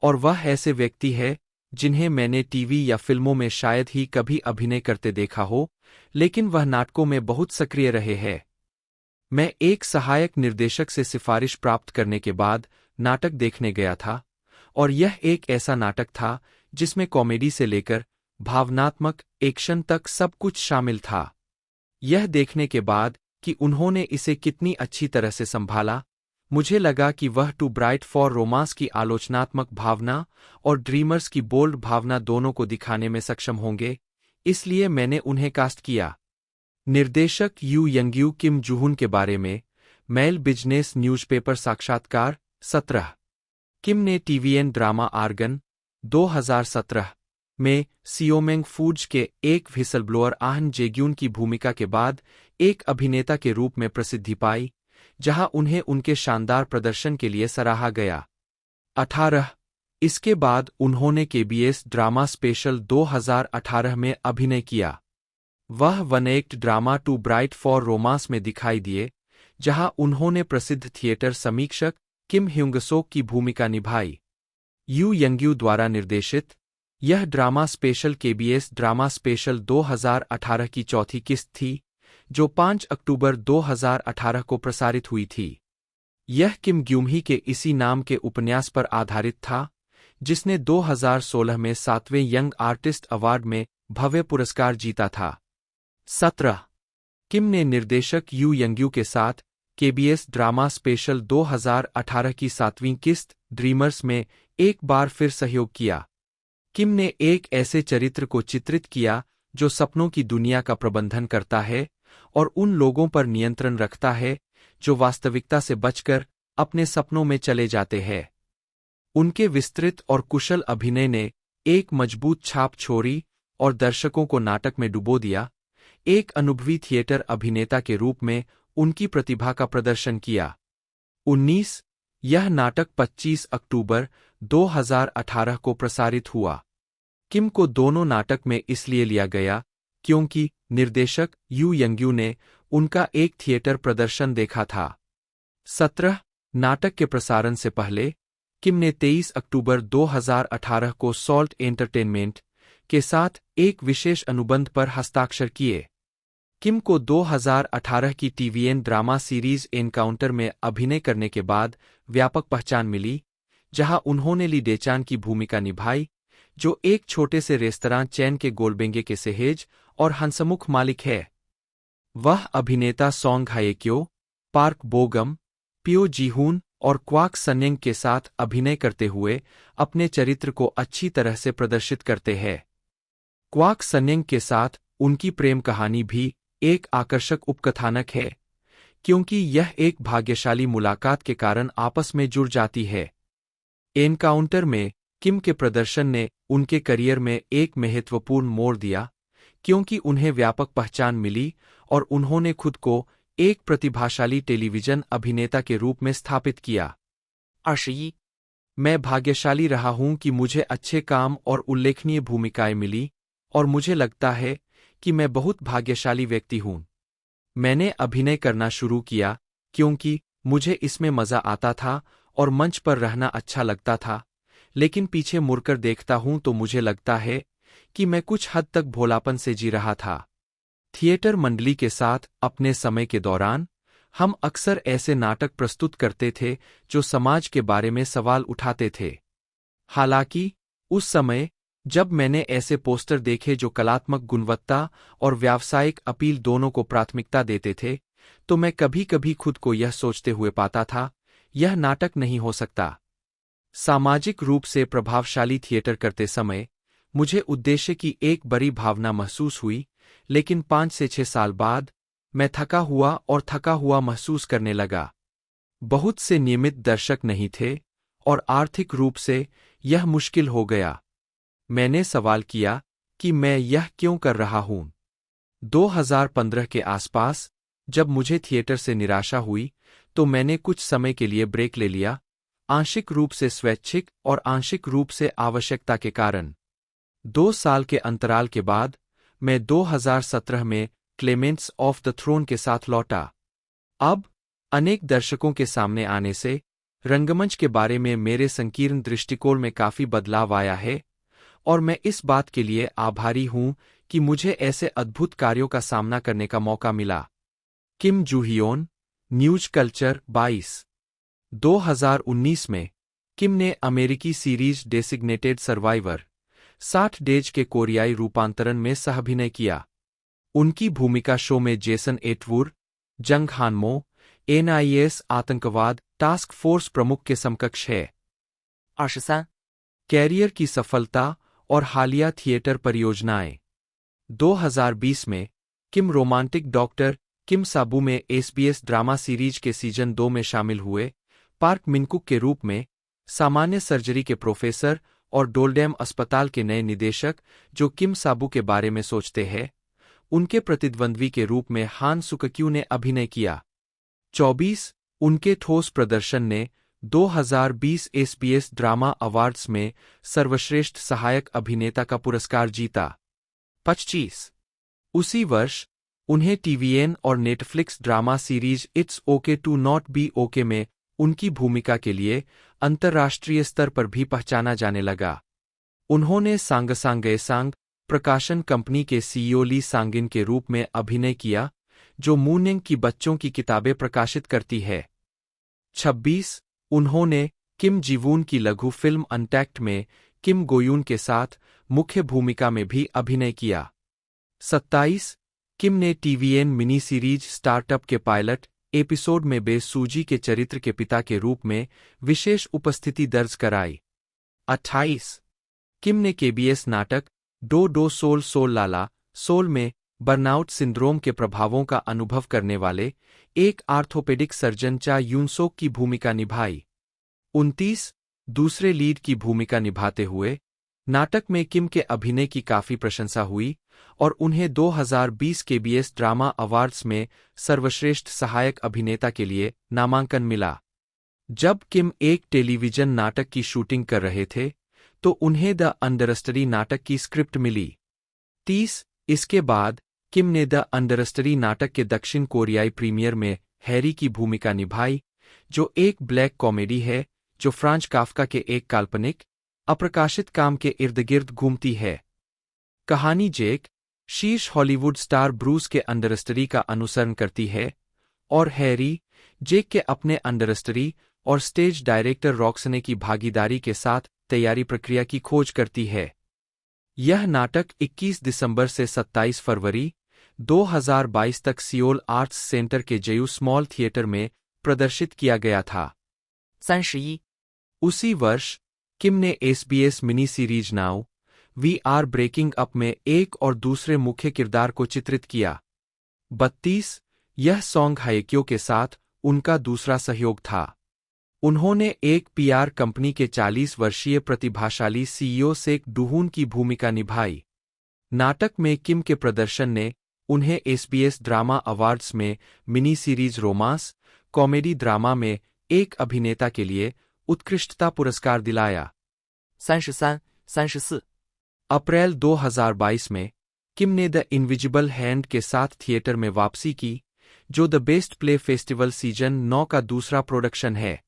और वह ऐसे व्यक्ति है जिन्हें मैंने टीवी या फिल्मों में शायद ही कभी अभिनय करते देखा हो, लेकिन वह नाटकों में बहुत सक्रिय रहे हैं। मैं एक सहायक निर्देशक से सिफारिश प्राप्त करने के बाद नाटक देखने गया था, और यह एक ऐसा नाटक था जिसमें कॉमेडी से लेकर भावनात्मक एक्शन तक सब कुछ शामिल था। यह देखने के बाद कि उन्होंने इसे कितनी अच्छी तरह से संभाला, मुझे लगा कि वह टू ब्राइट फॉर रोमांस की आलोचनात्मक भावना और ड्रीमर्स की बोल्ड भावना दोनों को दिखाने में सक्षम होंगे, इसलिए मैंने उन्हें कास्ट किया। निर्देशक यू यंग्यू किम जूहुन के बारे में मेल बिजनेस न्यूज़पेपर साक्षात्कार 17 किम ने टीवीएन ड्रामा आर्गन 2017 में सियोमेंग फूड्स के एक व्हिसलब्लोअर आहन जेग्यून की भूमिका के बाद एक अभिनेता के रूप में प्रसिद्धि पाई, जहां उन्हें उनके शानदार प्रदर्शन के लिए सराहा गया। 18 इसके बाद उन्होंने केबीएस ड्रामा स्पेशल 2018 में अभिनय किया। वह one act drama too bright for romance में दिखाई दिए, जहां उन्होंने प्रसिद्ध थिएटर समीक्षक किम ह्युंगसोक की भूमिका निभाई। यू यंग्यू द्वारा निर्देशित यह drama special KBS drama special 2018 की चौथी किस्त थी, जो 5 अक्टूबर 2018 को प्रसारित हुई थी। यह किम ग्यूमही के इसी नाम के उपन्यास पर आधारित था, जिसने 2016 में 7वें यंग आर्टिस्ट अवार्ड में भव्य पुरस्कार जीता था। 17 किम ने निर्देशक यू यंग्यू के साथ केबीएस ड्रामा स्पेशल 2018 की 7वीं किस्त ड्रीमर्स में एक बार फिर सहयोग किया। किम ने एक ऐसे चरित्र को चित्रित किया जो सपनों की दुनिया का प्रबंधन करता है और उन लोगों पर नियंत्रण रखता है जो वास्तविकता से बचकर अपने सपनों में चले जाते हैं। उनके विस्तृत और कुशल अभिनय ने एक मजबूत छाप छोड़ी और दर्शकों को नाटक में डुबो दिया। एक अनुभवी थिएटर अभिनेता के रूप में उनकी प्रतिभा का प्रदर्शन किया। 19 यह नाटक 25 अक्टूबर 2018 को प्रसारित हुआ। किम को दोनों नाटक में इसलिए लिया गया क्योंकि निर्देशक यू यंग्यू ने उनका एक थिएटर प्रदर्शन देखा था। 17 नाटक के प्रसारण से पहले किम ने 23 अक्टूबर 2018 को सॉल्ट एंटरटेनमेंट के साथ एक विशेष अनुबंध पर हस्ताक्षर किए। किम को 2018 की टीवीएन ड्रामा सीरीज एनकाउंटर में अभिनय करने के बाद व्यापक पहचान मिली, जहां उन्होंने ली डेचान की भूमिका निभाई, जो एक छोटे से रेस्तरां चैन के गोलबेंगे के सहेज और हंसमुख मालिक है। वह अभिनेता सोंग हायेक्यो, पार्क बोगम, पियो जीहून और क्वाक सन्यंग के साथ अभिनय करते हुए अपने चरित्र को अच्छी तरह से प्रदर्शित करते हैं। क्वाक सन्यंग के साथ उनकी प्रेम कहानी भी एक आकर्षक उपकथानक है, क्योंकि यह एक भाग्यशाली मुलाकात के कारण आपस में जुड़ जाती है। एनकाउंटर में किम के प्रदर्शन ने उनके करियर में एक महत्वपूर्ण मोड़ दिया, क्योंकि उन्हें व्यापक पहचान मिली और उन्होंने खुद को एक प्रतिभाशाली टेलीविजन अभिनेता के रूप में स्थापित किया। 21 मैं भाग्यशाली रहा हूं कि मुझे अच्छे काम और उल्लेखनीय भूमिकाएं मिली, और मुझे लगता है कि मैं बहुत भाग्यशाली व्यक्ति हूं। मैंने अभिनय करना शुरू किया क्योंकि मुझे इसमें मजा आता था और मंच पर रहना अच्छा लगता था, लेकिन पीछे मुड़कर देखता हूं तो मुझे लगता है कि मैं कुछ हद तक भोलापन से जी रहा था। थिएटर मंडली के साथ अपने समय के दौरान हम अक्सर ऐसे नाटक प्रस्तुत करते थे जो समाज के बारे में सवाल उठाते थे। हालांकि उस समय जब मैंने ऐसे पोस्टर देखे जो कलात्मक गुणवत्ता और व्यावसायिक अपील दोनों को प्राथमिकता देते थे, तो मैं कभी-कभी खुद को यह सोचते हुए पाता था, यह नाटक नहीं हो सकता। सामाजिक रूप से प्रभावशाली थिएटर करते समय मुझे उद्देश्य की एक बड़ी भावना महसूस हुई, लेकिन 5 से 6 साल बाद मैं थका हुआ महसूस करने लगा। बहुत से नियमित दर्शक नहीं थे और आर्थिक रूप से यह मुश्किल हो गया। मैंने सवाल किया कि मैं यह क्यों कर रहा हूं। 2015 के आसपास जब मुझे थिएटर से निराशा हुई, तो मैंने कुछ समय के लिए ब्रेक ले लिया, आंशिक रूप से स्वैच्छिक और आंशिक रूप से आवश्यकता के कारण। 2 साल के अंतराल के बाद मैं 2017 में क्लेमेंट्स ऑफ द थ्रोन के साथ लौटा। अब अनेक दर्शकों के सामने आने से रंगमंच के बारे में मेरे संकीर्ण दृष्टिकोण में काफी बदलाव आया है, और मैं इस बात के लिए आभारी हूं कि मुझे ऐसे अद्भुत कार्यों का सामना करने का मौका मिला। किम जूहियोन, न्यूज कल्चर 22 2019 में किम ने अमेरिकी सीरीज डेसिग्नेटेड सर्वाइवर 60 डेज के कोरियाई रूपांतरण में सह-अभिनय किया। उनकी भूमिका शो में जेसन एटवुर, जंग हानमो, NIS आतंकवाद टास्क फोर्स प्रमुख के समकक्ष है। 23कैरियर की सफलता और हालिया थिएटर परियोजनाएं। 2020 में किम रोमांटिक डॉक्टर किम साबू में SBS ड्रामा सीरीज के सीजन 2 में शामिल हुए, पार्क मिनकुक के रूप में सामान्य सर्जरी के प्रोफेसर और डोलडेम अस्पताल के नए निदेशक जो किम साबू के बारे में सोचते हैं, उनके प्रतिद्वंद्वी के रूप में हान सुकक्यू ने अभिनय किया। 24 उनके ठोस प्रदर्शन ने 2020 SBS ड्रामा अवार्ड्स में सर्वश्रेष्ठ सहायक अभिनेता का पुरस्कार जीता। 25 उसी वर्ष उन्हें TVN और Netflix drama series it's okay to not be okay में उनकी भूमिका के लिए अंतर्राष्ट्रीय स्तर पर भी पहचाना जाने लगा। उन्होंने सांगसांगएसांग प्रकाशन कंपनी के CEO ली सांगिन के रूप में अभिनय किया, जो मूनिंग की बच्चों की किताबें प्रकाशित करती है। 26 उन्होंने किम जीवून की लघु फिल्म अनटैक्ट में किम गोयून के साथ मुख्य भूमिका में भी अभिनय किया। 27 किम ने TVN मिनी सीरीज स्टार्टअप के पायलट एपिसोड में बे सूजी के चरित्र के पिता के रूप में विशेष उपस्थिति दर्ज कराई। 28 किम ने KBS नाटक डो डो सोल सोल लाला सोल में बर्नआउट सिंड्रोम के प्रभावों का अनुभव करने वाले एक आर्थोपेडिक सर्जन चा यूनसोक की भूमिका निभाई। 29 दूसरे लीड की भूमिका निभाते हुए नाटक में किम के अभिनय की काफी प्रशंसा हुई और उन्हें 2020 KBS ड्रामा अवार्ड्स में सर्वश्रेष्ठ सहायक अभिनेता के लिए नामांकन मिला। जब किम एक टेलीविजन नाटक की शूटिंग कर रहे थे, तो उन्हें द अंडरस्टडी नाटक की स्क्रिप्ट मिली। 30 इसके बाद किम ने द अंडरस्टडी नाटक के दक्षिण कोरियाई प्रीमियर में हैरी की भूमिका निभाई, जो एक ब्लैक कॉमेडी है जो फ्रांज काफ्का के एक काल्पनिक अप्रकाशित काम के इर्द-गिर्द घूमती है। कहानी जेक, शीर्ष हॉलीवुड स्टार ब्रूस के अंडरस्टडी का अनुसरण करती है, और हैरी, जेक के अपने अंडरस्टडी और स्टेज डायरेक्टर रॉक्सने की भागीदारी के साथ तैयारी प्रक्रिया की खोज करती है। यह नाटक 21 दिसंबर से 27 फरवरी 2022 तक सियोल आर्ट्स सेंटर के जेयू स्मॉल थिएटर में प्रदर्शित किया गया था। 31 उसी वर्ष किम ने SBS mini series now we are breaking up में एक और दूसरे मुख्य किरदार को चित्रित किया। 32 यह सॉन्ग हायेक्यो के साथ उनका दूसरा सहयोग था। उन्होंने एक PR कंपनी के 40 वर्षीय प्रतिभाशाली CEO सेक डुहून की भूमिका निभाई। नाटक में किम के प्रदर्शन ने उन्हें SBS ड्रामा अवार्ड्स में mini series romance comedy drama में एक अभिनेता के लिए उत्कृष्टता पुरस्कार दिलाया। 33 34 अप्रैल 2022 में किम ने द इनविजिबल हैंड के साथ थिएटर में वापसी की, जो the best play festival season 9 का दूसरा प्रोडक्शन है।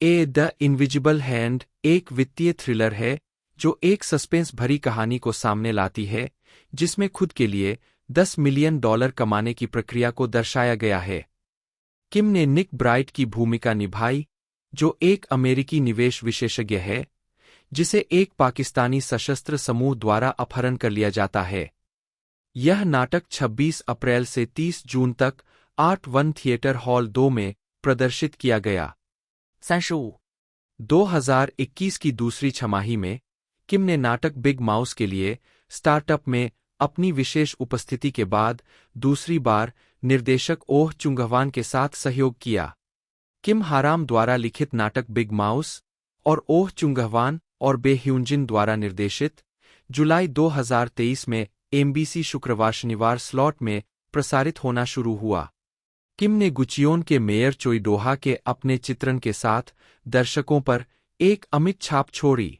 द इनविजिबल हैंड एक वित्तीय थ्रिलर है जो एक सस्पेंस भरी कहानी को सामने लाती है, जिसमें खुद के लिए $10 मिलियन कमाने की प्रक्रिया को दर्शाया गया है। किम ने निक ब्राइट की भूमिका निभाई, जो एक अमेरिकी निवेश विशेषज्ञ है, जिसे एक पाकिस्तानी सशस्त्र समूह द्वारा अपहरण कर लिया जाता है। यह नाटक 26 अप्रैल से 30 जून तक आर्ट 1 थिएटर हॉल 2 में प्रदर्शित किया गया। 35 2021 की दूसरी छमाही में किम ने नाटक बिग माउस के लिए स्टार्टअप में अपनी विशेष उपस्थिति के बाद दूसरी बार निर्देशक ओह चुंगहवान के साथ सहयोग किया। किम हाराम द्वारा लिखित नाटक बिग माउस और ओह चुंगहवान और बे ह्यूनजिन द्वारा निर्देशित जुलाई 2023 में MBC शुक्रवार शनिवार स्लॉट में प्रसारित होना शुरू हुआ। किम ने गुचियोन के मेयर चोई डोहा के अपने चित्रण के साथ दर्शकों पर एक अमिट छाप छोड़ी।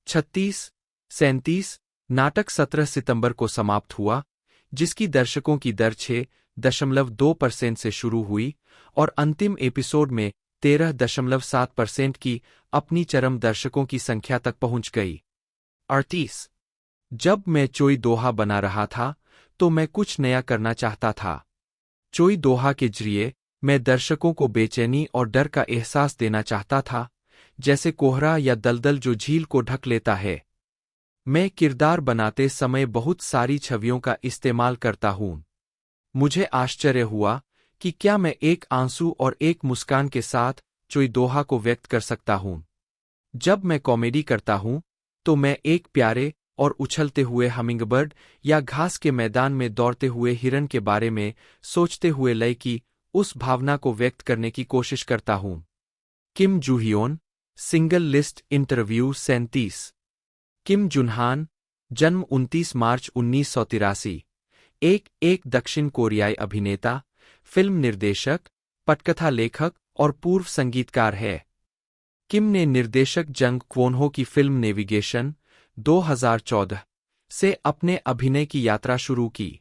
36-37 नाटक 17 सितंबर को समाप्त हुआ, जिसकी दर्शकों की दर 6.2% से शुरू हुई और अंतिम एपिसोड में 13.7% की अपनी चरम दर्शकों की संख्या तक पहुंच गई। 38 जब मैं चोई दोहा बना रहा था, तो मैं कुछ नया करना चाहता था। चोई दोहा के जरिए मैं दर्शकों को बेचैनी और डर का एहसास देना चाहता था, जैसे कोहरा या दलदल जो झील को ढक लेता है। मैं किरदार बनाते समय बहुत सारी छवियों का इस्तेमाल करता हूं। मुझे आश्चर्य हुआ कि क्या मैं एक आंसू और एक मुस्कान के साथ चोई दोहा को व्यक्त कर सकता हूं। जब मैं कॉमेडी करता हूं, तो मैं एक प्यारे और उछलते हुए हमिंगबर्ड या घास के मैदान में दौड़ते हुए हिरन के बारे में सोचते हुए लय की उस भावना को व्यक्त करने की कोशिश करता हूं। किम जूहियोन, सिंगल लिस्ट इंटरव्यू 37। किम जुनहान, जन्म 29 मार्च 1983, एक दक्षिण कोरियाई अभिनेता, फिल्म निर्देशक, पटकथा लेखक और पूर्व संगीतकार है। किम ने निर्देशक जंग क्वोनहो की फिल्म नेविगेशन 2014 से अपने अभिनय की यात्रा शुरू की।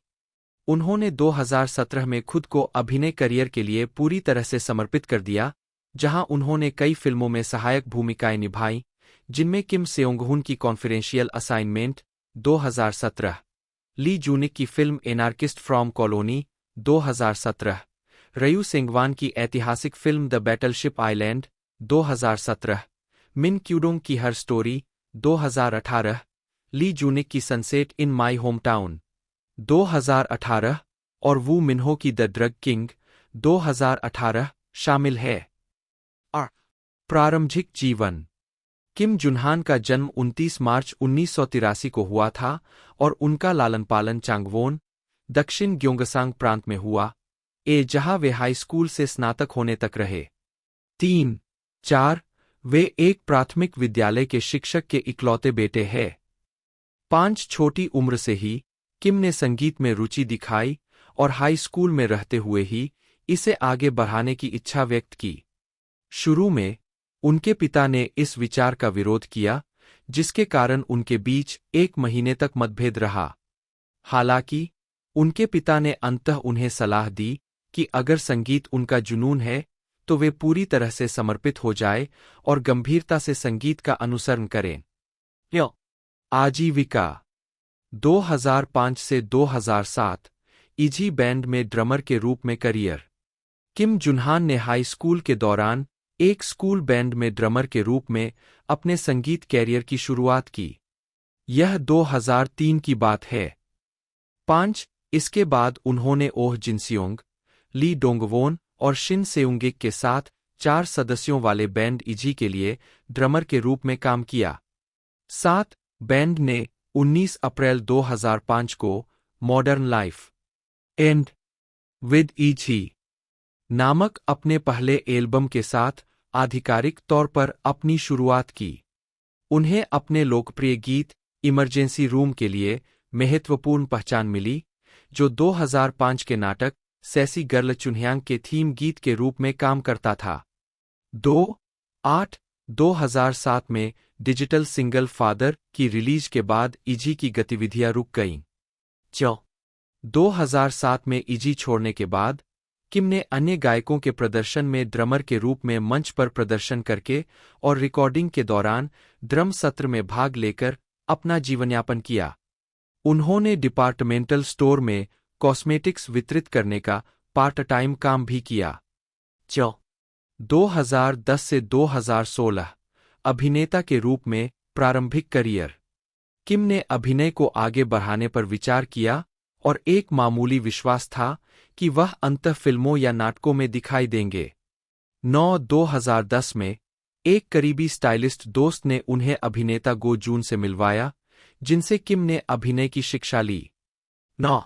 उन्होंने 2017 में खुद को अभिनय करियर के लिए पूरी तरह से समर्पित कर दिया, जहां उन्होंने कई फिल्मों में सहायक भूमिकाएं निभाईं, जिनमें किम सेओंगहुन की कॉन्फिडेंशियल असाइनमेंट 2017, ली जूनिक की फिल्म एनार्किस्ट फ्रॉम कॉलोनी 2017, रयू सेंगवान की ऐतिहासिक फिल्म द बैटलशिप आइलैंड 2017, मिन क्यूडोंग की हर स्टोरी 2018, ली जूनिक की सनसेट इन माई होमटाउन 2018 और वू मिन्हो की द ड्रग किंग 2018 शामिल है। प्रारंभिक जीवन। किम जुनहान का जन्म 29 मार्च 1983 को हुआ था और उनका लालन पालन चांगवोन, दक्षिण ग्योंगसांग प्रांत में हुआ, जहां वे हाई स्कूल से स्नातक होने तक रहे। 3-4 वे एक प्राथमिक विद्यालय के शिक्षक के इकलौते बेटे हैं। 5 छोटी उम्र से ही किम ने संगीत में रुचि दिखाई और हाई स्कूल में रहते हुए ही इसे आगे बढ़ाने की इच्छा व्यक्त की। शुरू में उनके पिता ने इस विचार का विरोध किया, जिसके कारण उनके बीच 1 महीने तक मतभेद रहा। हालांकि उनके पिता ने अंततः उन्हें सलाह दी कि अगर संगीत उनका जुनून है तो वे पूरी तरह से समर्पित हो जाए और गंभीरता से संगीत का अनुसरण करें। आजीविका। 2005 से 2007 इजी बैंड में ड्रमर के रूप में करियर। किम जुनहान ने हाई स्कूल के दौरान एक स्कूल बैंड में ड्रमर के रूप में अपने संगीत कैरियर की शुरुआत की। यह 2003 की बात है। 5 इसके बाद उन्होंने ओह जिनसियोंग, ली डोंगवोन और शिन सेउंगिक के साथ 4 सदस्यों वाले बैंड इजी के लिए ड्रमर के रूप में काम किया। 7 बैंड ने 19 अप्रैल 2005 को modern life and with easy नामक अपने पहले एल्बम के साथ आधिकारिक तौर पर अपनी शुरुआत की। उन्हें अपने लोकप्रिय गीत इमरजेंसी रूम के लिए महत्वपूर्ण पहचान मिली, जो 2005 के नाटक सैसी गर्ल चुन्ह्यांग के थीम गीत के रूप में काम करता था। 2007 में डिजिटल सिंगल फादर की रिलीज के बाद इजी की गतिविधियां रुक गईं। 2007 में इजी छोड़ने के बाद किम ने अन्य गायकों के प्रदर्शन में ड्रमर के रूप में मंच पर प्रदर्शन करके और रिकॉर्डिंग के दौरान ड्रम सत्र में भाग लेकर अपना जीवनयापन किया। उन्होंने डिपार्टमेंटल स्टोर में कॉस्मेटिक्स वितरित करने का पार्ट टाइम काम भी किया। 2010 से 2016 अभिनेता के रूप में प्रारंभिक करियर। किम ने अभिनय को आगे बढ़ाने पर विचार किया और एक मामूली विश्वास था कि वह अंततः फिल्मों या नाटकों में दिखाई देंगे। 2010 में एक करीबी स्टाइलिस्ट दोस्त ने उन्हें अभिनेता गो जून से मिलवाया, जिनसे किम ने अभिनय की शिक्षा ली। 9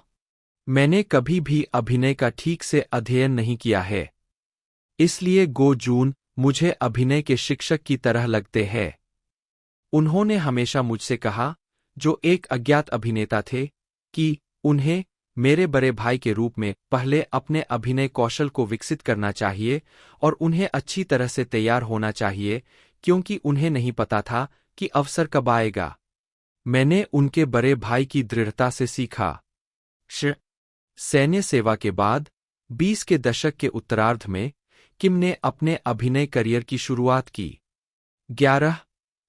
मैंने कभी भी अभिनय का ठीक से अध्ययन नहीं किया है, इसलिए गो जून मुझे अभिनय के शिक्षक की तरह लगते हैं। उन्होंने हमेशा मुझसे कहा, जो एक अज्ञात अभिनेता थे, कि उन्हें मेरे बड़े भाई के रूप में पहले अपने अभिनय कौशल को विकसित करना चाहिए और उन्हें अच्छी तरह से तैयार होना चाहिए, क्योंकि उन्हें नहीं पता था कि अवसर कब आएगा। मैंने उनके बड़े भाई की दृढ़ता से सीखा। सैन्य सेवा के बाद 20 के दशक के उत्तरार्ध में किम ने अपने अभिनय करियर की शुरुआत की। 11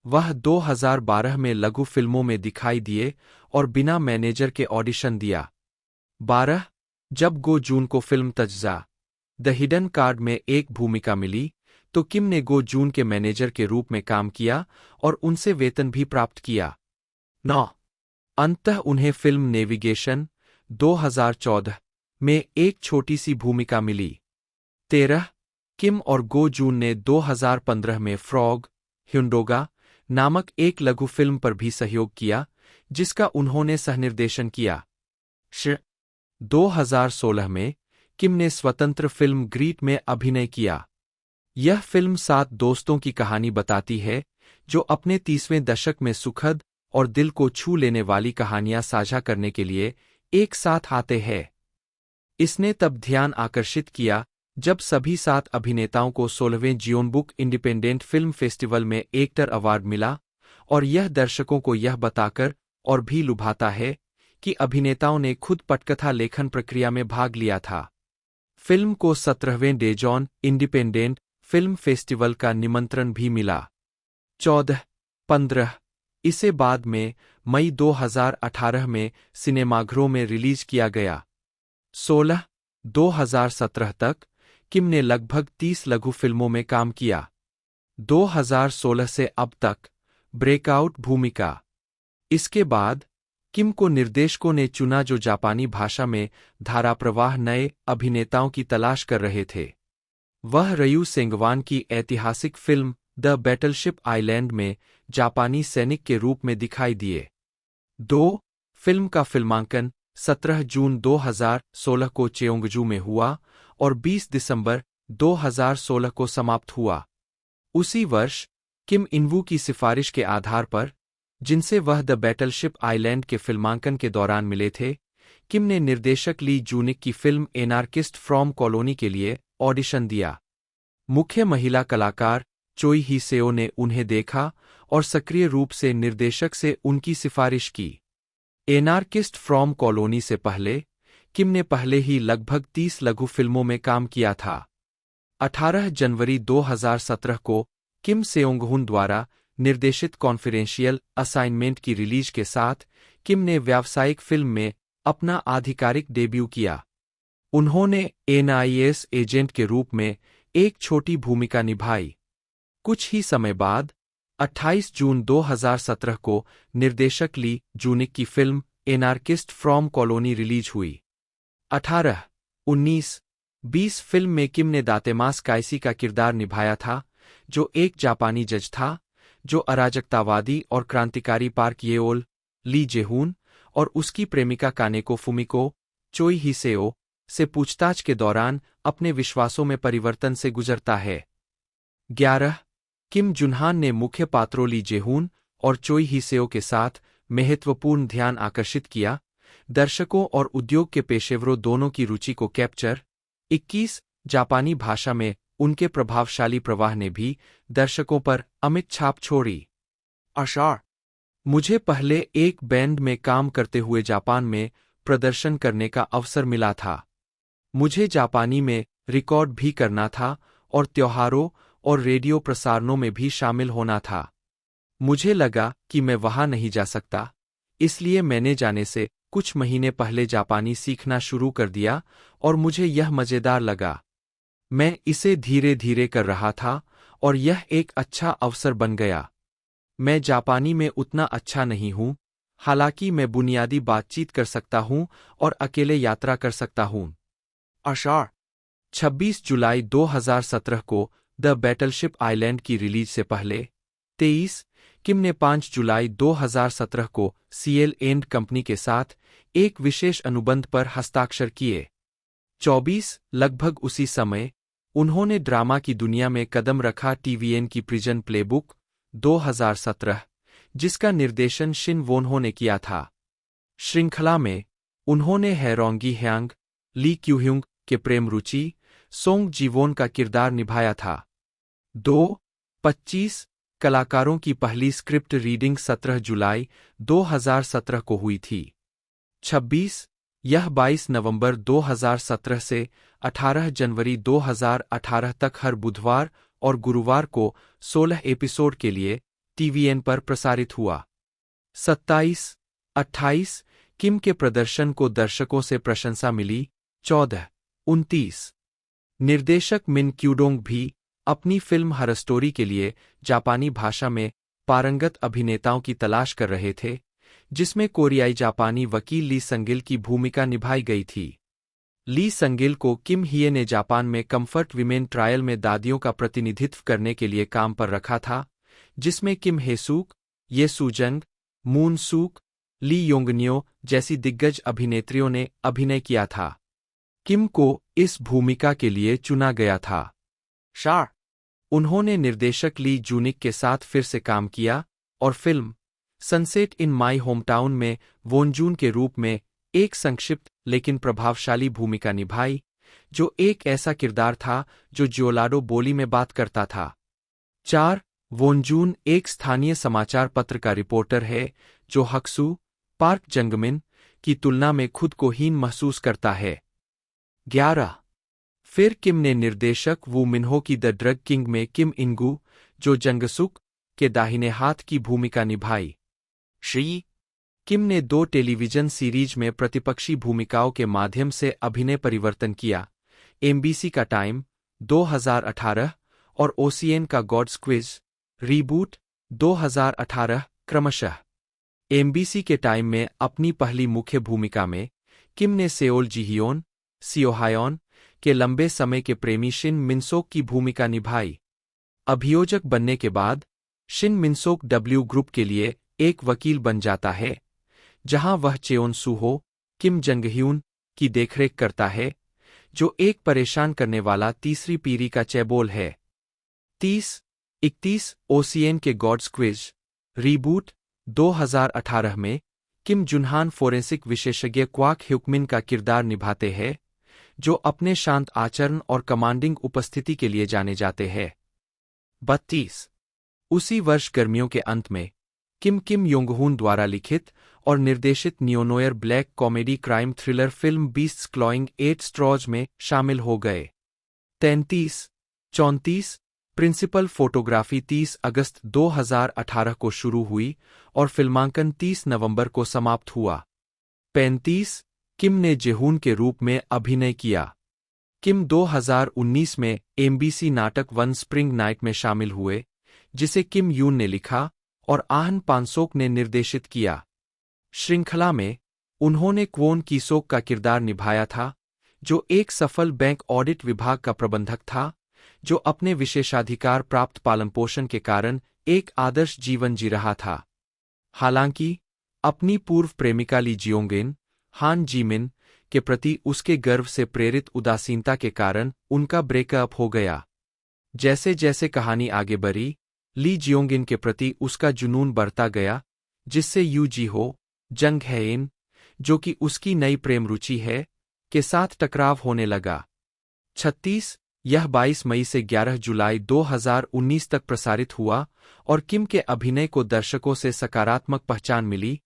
वह 2012 में लघु फिल्मों में दिखाई दिए और बिना मैनेजर के ऑडिशन दिया। 12 जब गो जून को फिल्म तज्जा द हिडन कार्ड में एक भूमिका मिली, तो किम ने गो जून के मैनेजर के रूप में काम किया और उनसे वेतन भी प्राप्त किया। 9 अंततः उन्हें फिल्म नेविगेशन 2014 में एक छोटी सी भूमिका मिली। 13 किम और गो जून ने 2015 में फ्रॉग ह्युंडोगा नामक एक लघु फिल्म पर भी सहयोग किया, जिसका उन्होंने सहनिर्देशन किया। 2016 में किम ने स्वतंत्र फिल्म ग्रीट में अभिनय किया। यह फिल्म 7 दोस्तों की कहानी बताती है, जो अपने 30वें दशक में सुखद और दिल को छू लेने वाली कहानियां साझा करने के लिए एक साथ आते हैं। इसने तब ध्यान आकर्षित किया जब सभी 7 अभिनेताओं को 16वें जियोनबुक इंडिपेंडेंट फिल्म फेस्टिवल में एक्टर अवार्ड मिला, और यह दर्शकों को यह बताकर और भी लुभाता है कि अभिनेताओं ने खुद पटकथा लेखन प्रक्रिया में भाग लिया था। फिल्म को 17वें डेजॉन इंडिपेंडेंट फिल्म फेस्टिवल का निमंत्रण भी मिला। 14-15 इसे बाद में मई 2018 में सिनेमाघरों में रिलीज किया गया। 2017 तक किम ने लगभग 30 लघु फिल्मों में काम किया। 2016 से अब तक ब्रेकआउट भूमिका। इसके बाद किम को निर्देशकों ने चुना जो जापानी भाषा में धाराप्रवाह नए अभिनेताओं की तलाश कर रहे थे। वह रयू सेंगवान की ऐतिहासिक फिल्म द बैटलशिप आइलैंड में जापानी सैनिक के रूप में दिखाई दिए। फिल्म का फिल्मांकन 17 जून 2016 को चेओंगजू में हुआ और 20 दिसंबर 2016 को समाप्त हुआ। उसी वर्ष किम इनवू की सिफारिश के आधार पर, जिनसे वह द बैटलशिप आइलैंड के फिल्मांकन के दौरान मिले थे, किम ने निर्देशक ली जूनिक की फिल्म एनार्किस्ट फ्रॉम कॉलोनी के लिए ऑडिशन दिया। मुख्य महिला कलाकार चोई ही सेओ ने उन्हें देखा और सक्रिय रूप से निर्देशक से उनकी सिफारिश की। एनार्किस्ट फ्रॉम कॉलोनी से पहले किम ने पहले ही लगभग 30 लघु फिल्मों में काम किया था। 18 जनवरी 2017 को किम सेओंगहुन द्वारा निर्देशित कॉन्फिडेंशियल असाइनमेंट की रिलीज के साथ किम ने व्यावसायिक फिल्म में अपना आधिकारिक डेब्यू किया। उन्होंने NIS एजेंट के रूप में एक छोटी भूमिका निभाई। कुछ ही समय बाद 28 जून 2017 को निर्देशक ली जूनिक की film anarchist from colony release हुई। 18, 19, 20 फिल्म में किम ने दातेमास काइसी का किरदार निभाया था, जो एक जापानी जज था जो अराजकतावादी और क्रांतिकारी पार्क येओल, ली जेहून और उसकी प्रेमिका कानेको फुमिको, चोई हिसेओ से पूछताछ के दौरान अपने विश्वासों में परिवर्तन से गुजरता है। 11, किम जुनहान ने मुख्य पात्रों ली जेहून और चोई हिसेओ के साथ महत्वपूर्ण ध्यान आकर्षित किया, दर्शकों और उद्योग के पेशेवरों दोनों की रुचि को कैप्चर। 21, जापानी भाषा में उनके प्रभावशाली प्रवाह ने भी दर्शकों पर अमिट छाप छोड़ी। अशार मुझे पहले एक बैंड में काम करते हुए जापान में प्रदर्शन करने का अवसर मिला था। मुझे जापानी में रिकॉर्ड भी करना था और त्योहारों और रेडियो प्रसारणों में भी शामिल होना था। मुझे लगा कि मैं वहां नहीं जा सकता, इसलिए मैंने जाने से कुछ महीने पहले जापानी सीखना शुरू कर दिया और मुझे यह मजेदार लगा। मैं इसे धीरे धीरे कर रहा था और यह एक अच्छा अवसर बन गया। मैं जापानी में उतना अच्छा नहीं हूं, हालांकि मैं बुनियादी बातचीत कर सकता हूं और अकेले यात्रा कर सकता हूं। अशार 26 जुलाई 2017 को द बैटलशिप आइलैंड की रिलीज से पहले। 23, किम ने 5 जुलाई 2017 को सीएल एंड कंपनी के साथ एक विशेष अनुबंध पर हस्ताक्षर किए। 24, लगभग उसी समय उन्होंने ड्रामा की दुनिया में कदम रखा टीवीएन की प्रिजन प्लेबुक 2017, जिसका निर्देशन शिन वोन्हो ने किया था। श्रृंखला में उन्होंने हैरोंगी ह्यांग, ली क्यूह्युंग के प्रेम रुचि, सोंग जीवोन का किरदार निभाया था। 25, कलाकारों की पहली स्क्रिप्ट रीडिंग 17 जुलाई 2017 को हुई थी। 26, यह 22 नवंबर 2017 से 18 जनवरी 2018 तक हर बुधवार और गुरुवार को 16 एपिसोड के लिए टीवीएन पर प्रसारित हुआ। 27, 28, किम के प्रदर्शन को दर्शकों से प्रशंसा मिली। 14, 29, निर्देशक मिन क्यूडोंग भी अपनी फिल्म हर स्टोरी के लिए जापानी भाषा में पारंगत अभिनेताओं की तलाश कर रहे थे, जिसमें कोरियाई जापानी वकील ली संगिल की भूमिका निभाई गई थी। ली संगिल को किम हिये ने जापान में कंफर्ट विमेन ट्रायल में दादियों का प्रतिनिधित्व करने के लिए काम पर रखा था, जिसमें किम हेसूक, ये सूजंग, मून सूक, ली योंगन्यो जैसी दिग्गज अभिनेत्रियों ने अभिनय किया था। किम को इस भूमिका के लिए चुना गया था। शार उन्होंने निर्देशक ली जूनिक के साथ फिर से काम किया और फिल्म सनसेट इन माई होमटाउन में वोनजून के रूप में एक संक्षिप्त लेकिन प्रभावशाली भूमिका निभाई, जो एक ऐसा किरदार था जो जियोलार्डो बोली में बात करता था। 4. वोनजून एक स्थानीय समाचार पत्र का रिपोर्टर है जो हक्सू पार्क जंगमिन की तुलना में खुद को हीन महसूस करता है। 11. फिर किम ने निर्देशक वू मिन्हो की द ड्रग किंग में किम इंगू, जो जंगसुक के दाहिने हाथ की भूमिका निभाई। 11. किम ने 2 टेलीविजन सीरीज में प्रतिपक्षी भूमिकाओं के माध्यम से अभिनय परिवर्तन किया, एमबीसी का टाइम 2018 और ओसीएन का गॉड्स क्विज रीबूट 2018 क्रमशः। एमबीसी के टाइम में अपनी पहली मुख्य भूमिका में किम ने सेओल जिहियोन सियोहायोन के लंबे समय के प्रेमी शिन मिनसोक की भूमिका निभाई। अभियोजक बनने के बाद शिन मिनसोक डब्ल्यू ग्रुप के लिए एक वकील बन जाता है, जहां वह चेओन सूहो किम जंगह्यून की देखरेख करता है, जो एक परेशान करने वाला तीसरी पीढ़ी का चैबोल है। 30-31 ओसीएन के गॉड्स क्विज रीबूट 2018 में किम जुनहान फोरेंसिक विशेषज्ञ क्वाक ह्युकमिन का किरदार निभाते हैं, जो अपने शांत आचरण और कमांडिंग उपस्थिति के लिए जाने जाते हैं। 32 उसी वर्ष गर्मियों के अंत में किम योंगहून द्वारा लिखित और निर्देशित neonoir black comedy crime thriller film beasts clawing 8 straws में शामिल हो गए। 33-34 प्रिंसिपल फोटोग्राफी 30 अगस्त 2018 को शुरू हुई और फिल्मांकन 30 नवंबर को समाप्त हुआ। 35 किम ने जेहून के रूप में अभिनय किया। किम 2019 में एमबीसी नाटक वन स्प्रिंग नाइट में शामिल हुए, जिसे किम यून ने लिखा और आहन पानसोक ने निर्देशित किया। श्रृंखला में उन्होंने क्वोन कीसोक का किरदार निभाया था, जो एक सफल बैंक ऑडिट विभाग का प्रबंधक था, जो अपने विशेषाधिकार प्राप्त पालनपोषण के कारण एक आदर्श जीवन जी रहा था। हालांकि अपनी पूर्व प्रेमिका ली जियोंगिन हान जीमिन के प्रति उसके गर्व से प्रेरित उदासीनता के कारण उनका ब्रेकअप हो गया। जैसे जैसे कहानी आगे बढ़ी, ली जियोंगिन के प्रति उसका जुनून बढ़ता गया, जिससे यू जी हो जंग हैइन, जो कि उसकी नई प्रेम रुचि है, के साथ टकराव होने लगा। 36 यह 22 मई से 11 जुलाई 2019 तक प्रसारित हुआ और किम के अभिनय को दर्शकों से सकारात्मक पहचान मिली,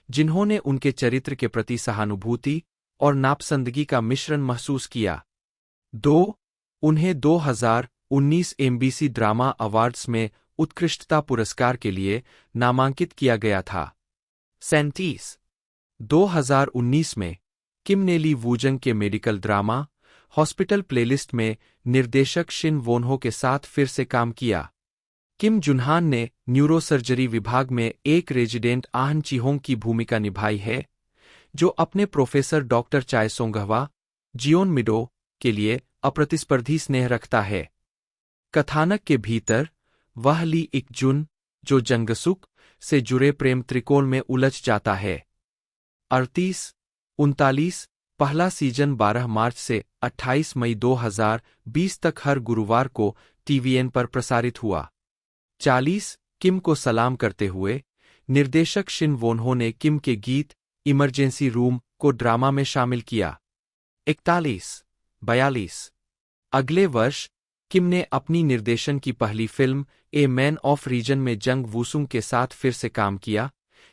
जिन्होंने उनके चरित्र के प्रति सहानुभूति और नापसंदगी का मिश्रण महसूस किया। 2 उन्हें 2019 एमबीसी ड्रामा अवार्ड्स में उत्कृष्टता पुरस्कार के लिए नामांकित किया गया था। 37 2019 में किम ने ली वूजंग के मेडिकल ड्रामा हॉस्पिटल प्लेलिस्ट में निर्देशक शिन वोनहो के साथ फिर से काम किया। किम जुनहान ने न्यूरोसर्जरी विभाग में एक रेजिडेंट आहन चिहोंग की भूमिका निभाई है, जो अपने प्रोफेसर डॉक्टर चाय सोंगहवा जियोन मिडो के लिए अप्रतिस्पर्धी स्नेह रखता है। कथानक के भीतर वह ली इक जुन, जो जंगसुक से जुड़े प्रेम त्रिकोण में उलझ जाता है। 38-39 पहला सीजन 12 मार्च से 28 मई 2020 तक हर गुरुवार को टीवीएन पर प्रसारित हुआ। 40 किम को सलाम करते हुए निर्देशक शिन वोनहो ने किम के गीत इमरजेंसी रूम को ड्रामा में शामिल किया। 41-42 अगले वर्ष किम ने अपनी निर्देशन की पहली film a man of reason में जंग वूसुंग के साथ फिर से काम किया,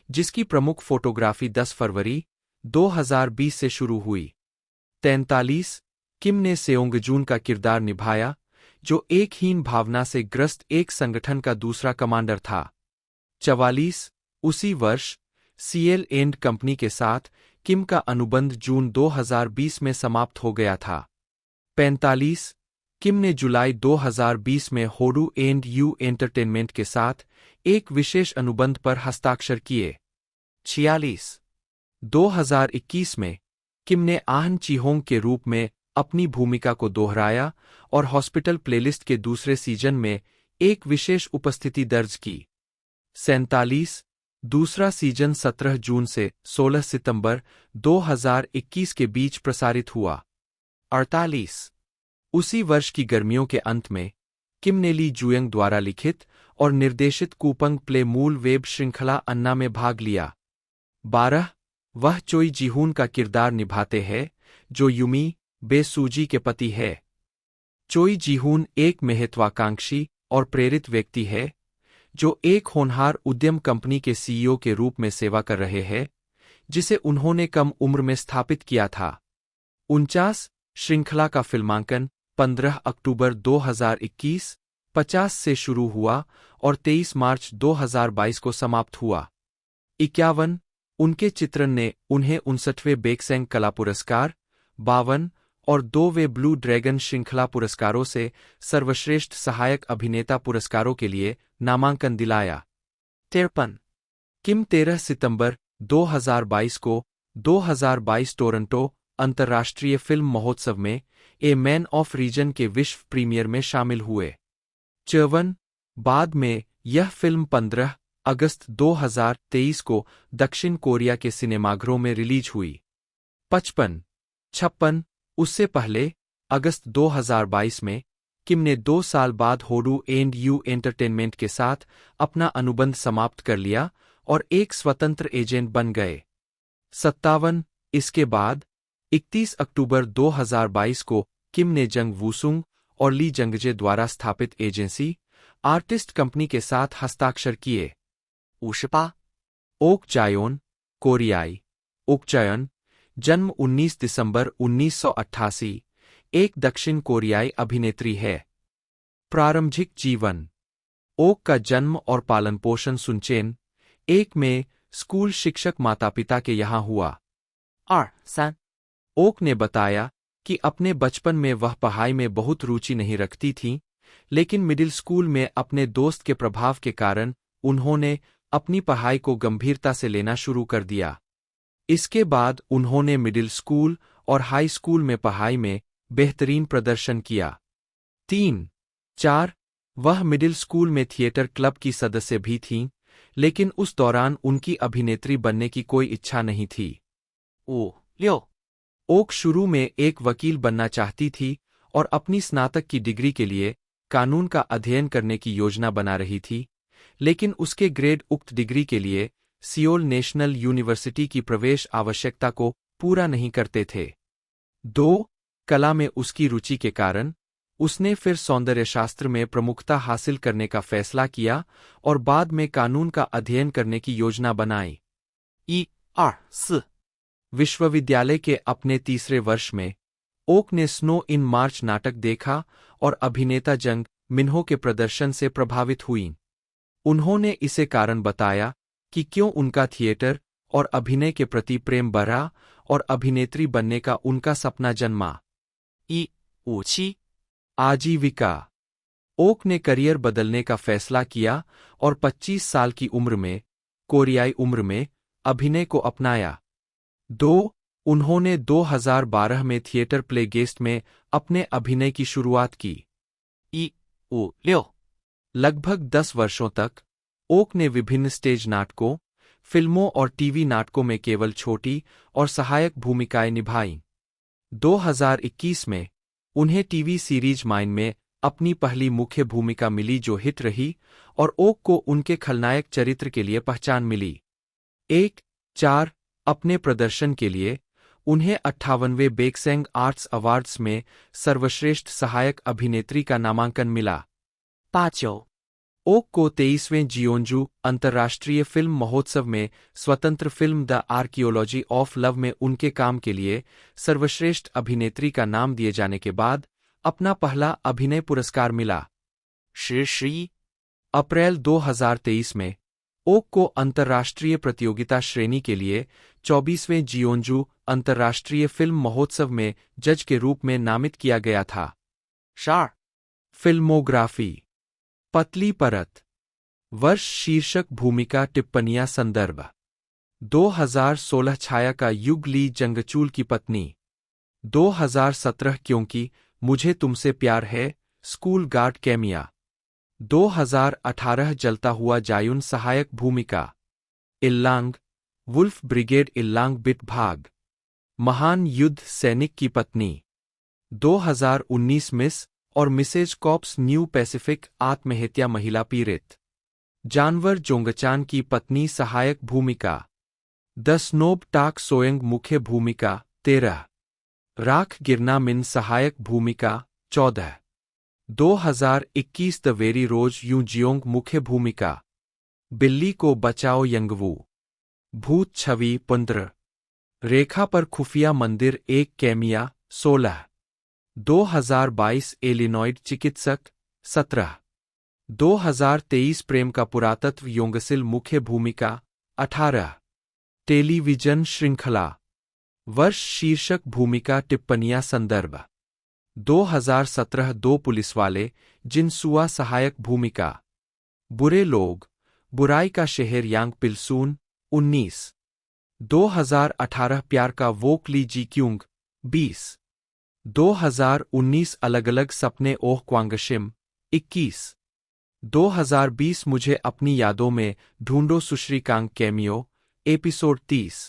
जिसकी प्रमुख फोटोग्राफी 10 फरवरी 2020 से शुरू हुई। 43 किम ने सेओंगजून का किरदार निभाया, जो एक हीन भावना से ग्रस्त एक संगठन का दूसरा कमांडर था। 44 उसी वर्ष सीएल एंड कंपनी के साथ किम का अनुबंध जून 2020 में समाप्त हो गया था। 45 किम ने जुलाई 2020 में होडू एंड यू एंटरटेनमेंट के साथ एक विशेष अनुबंध पर हस्ताक्षर किए। 46 2021 में किम ने आहन चिहोंग के रूप में अपनी भूमिका को दोहराया और हॉस्पिटल प्लेलिस्ट के दूसरे सीजन में एक विशेष उपस्थिति दर्ज की। 47 दूसरा सीजन 17 जून से 16 सितंबर 2021 के बीच प्रसारित हुआ। 48 उसी वर्ष की गर्मियों के अंत में किम ने ली जुयंग द्वारा लिखित और निर्देशित कूपंग प्ले मूल वेब श्रृंखला अन्ना में भाग लिया। 12 वह चोई जीहून का किरदार निभाते हैं, जो यूमी बे सूजी के पति है। चोई जीहून एक महत्वाकांक्षी और प्रेरित व्यक्ति है, जो एक होनहार उद्यम कंपनी के सीईओ के रूप में सेवा कर रहे हैं, जिसे उन्होंने कम उम्र में स्थापित किया था। 49 श्रृंखला का फिल्मांकन 15 अक्टूबर 2021 50 से शुरू हुआ और 23 मार्च 2022 को समाप्त हुआ। 51 उनके चित्रण ने उन्हें 59वें बेक्सेंग कला पुरस्कार, 52 और 2वें ब्लू ड्रैगन श्रृंखला पुरस्कारों से सर्वश्रेष्ठ सहायक अभिनेता पुरस्कारों के लिए नामांकन दिलाया। 53 किम 13 सितंबर 2022 को 2022 टोरंटो अंतर्राष्ट्रीय फिल्म महोत्सव में ए मैन ऑफ रीजन के विश्व प्रीमियर में शामिल हुए। 54 बाद में यह फिल्म 15 अगस्त 2023 को दक्षिण कोरिया के सिनेमाघरों में रिलीज हुई। 56 उससे पहले अगस्त 2022 में किम ने 2 साल बाद होडू एंड यू एंटरटेनमेंट के साथ अपना अनुबंध समाप्त कर लिया और एक स्वतंत्र एजेंट बन गए। 57 इसके बाद 31 अक्टूबर 2022 को किम ने जंग वूसुंग और ली जंगजे द्वारा स्थापित एजेंसी आर्टिस्ट कंपनी के साथ हस्ताक्षर किए। 58 ओक जायोन, कोरियाई ओकचयन, जन्म 19 दिसंबर 1988, एक दक्षिण कोरियाई अभिनेत्री है। प्रारंभिक जीवन। ओक का जन्म और पालन पोषण सुनचेन, एक में स्कूल शिक्षक माता पिता के यहाँ हुआ। 23 ओक ने बताया कि अपने बचपन में वह पढ़ाई में बहुत रुचि नहीं रखती थीं, लेकिन मिडिल स्कूल में अपने दोस्त के प्रभाव के कारण उन्होंने अपनी पढ़ाई को गंभीरता से लेना शुरू कर दिया। इसके बाद उन्होंने मिडिल स्कूल और हाई स्कूल में पढ़ाई में बेहतरीन प्रदर्शन किया। 3-4 वह मिडिल स्कूल में थिएटर क्लब की सदस्य भी थीं, लेकिन उस दौरान उनकी अभिनेत्री बनने की कोई इच्छा नहीं थी। 56 ओक शुरू में एक वकील बनना चाहती थी और अपनी स्नातक की डिग्री के लिए कानून का अध्ययन करने की योजना बना रही थी, लेकिन उसके ग्रेड उक्त डिग्री के लिए सियोल नेशनल यूनिवर्सिटी की प्रवेश आवश्यकता को पूरा नहीं करते थे। 2 कला में उसकी रुचि के कारण उसने फिर सौंदर्यशास्त्र में प्रमुखता हासिल करने का फैसला किया और बाद में कानून का अध्ययन करने की योजना बनाई। 124 विश्वविद्यालय के अपने तीसरे वर्ष में ओक ने स्नो इन मार्च नाटक देखा और अभिनेता जंग मिन्हो के प्रदर्शन से प्रभावित हुईं। उन्होंने इसे कारण बताया कि क्यों उनका थिएटर और अभिनय के प्रति प्रेम बढ़ा और अभिनेत्री बनने का उनका सपना जन्मा। 157 आजीविका। ओक ने करियर बदलने का फैसला किया और 25 साल की उम्र में, कोरियाई उम्र में, अभिनय को अपनाया। 2 उन्होंने 2012 में थिएटर प्ले गेस्ट में अपने अभिनय की शुरुआत की। 156 लगभग 10 वर्षों तक ओक ने विभिन्न स्टेज नाटकों, फिल्मों और टीवी नाटकों में केवल छोटी और सहायक भूमिकाएं निभाईं। 2021 में उन्हें टीवी सीरीज माइन में अपनी पहली मुख्य भूमिका मिली जो हिट रही और ओक को उनके खलनायक चरित्र के लिए पहचान मिली। 1-4 अपने प्रदर्शन के लिए उन्हें 58वें बेक्सेंग आर्ट्स अवार्ड्स में सर्वश्रेष्ठ सहायक अभिनेत्री का नामांकन मिला। 58 ओक को 23वें जियोंजू अंतर्राष्ट्रीय फिल्म महोत्सव में स्वतंत्र film the archaeology of love में उनके काम के लिए सर्वश्रेष्ठ अभिनेत्री का नाम दिए जाने के बाद अपना पहला अभिनय पुरस्कार मिला। 11अप्रैल 2023 में ओक को अंतर्राष्ट्रीय प्रतियोगिता श्रेणी के लिए 24वें जियोंजू अंतर्राष्ट्रीय फिल्म महोत्सव में जज के रूप में नामित किया गया था। 12 फिल्मोग्राफी। पतली परत। वर्ष शीर्षक भूमिका टिप्पणियां संदर्भ 2016 छाया का युग ली जंगचूल की पत्नी 2017 क्योंकि मुझे तुमसे प्यार है स्कूल गार्ड कैमिया 2018 जलता हुआ जायुन सहायक भूमिका इल्लांग वुल्फ ब्रिगेड इल्लांग बिट भाग महान युद्ध सैनिक की पत्नी 2019 मिस और मिसेज कॉप्स न्यू पैसिफिक आत्महत्या महिला पीड़ित जानवर जोंगचान की पत्नी सहायक भूमिका। द स्नोब टाक सोयंग मुख्य भूमिका 13। राख गिरना मिन सहायक भूमिका 14। 2021 द वेरी रोज यूं जियोंग मुख्य भूमिका। बिल्ली को बचाओ यंगवू। भूत छवि 15। रेखा पर खुफिया मंदिर एक कैमिया 16। 2022 एलिनॉइड चिकित्सक 17। 2023 प्रेम का पुरातत्व योंगसिल मुख्य भूमिका 18। टेलीविजन श्रृंखला वर्ष शीर्षक भूमिका टिप्पणियां संदर्भ 2017 दो पुलिसवाले जिनसुआ सहायक भूमिका। बुरे लोग बुराई का शहर यांग पिलसून 19। 2018 प्यार का वोक ली जी क्यूंग 20। 2019 अलग अलग सपने ओह क्वांगशिम 21। 2020 मुझे अपनी यादों में ढूंढो सुश्रीकांग कैमियो एपिसोड 30।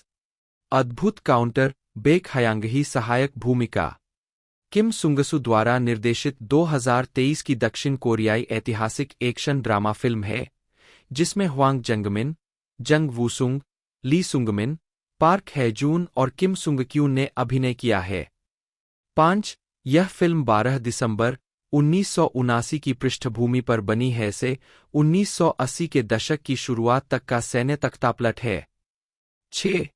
अद्भुत काउंटर बेक हयांगही सहायक भूमिका। किम सुंगसु द्वारा निर्देशित 2023 की दक्षिण कोरियाई ऐतिहासिक एक्शन ड्रामा फिल्म है जिसमें ह्वांग जंगमिन, जंग वूसुंग, ली सुंगमिन, पार्क हैजून और किम सुंगक्यून ने अभिनय किया है। 5 यह फिल्म 12 दिसंबर 1979 की पृष्ठभूमि पर बनी है से 1980 के दशक की शुरुआत तक का सैन्य तख्तापलट है। 6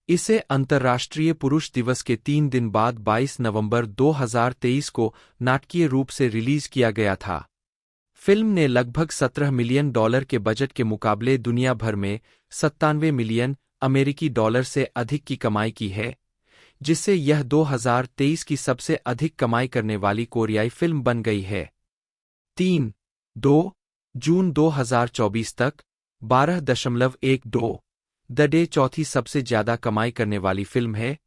इसे अंतर्राष्ट्रीय पुरुष दिवस के 3 दिन बाद 22 नवंबर 2023 को नाटकीय रूप से रिलीज किया गया था। फिल्म ने लगभग $17 मिलियन के बजट के मुकाबले दुनिया भर में 97 मिलियन अमेरिकी डॉलर से अधिक की कमाई की है, जिससे यह 2023 की सबसे अधिक कमाई करने वाली कोरियाई फिल्म बन गई है। 2 जून 2024 तक 12.12 द डे चौथी सबसे ज्यादा कमाई करने वाली फिल्म है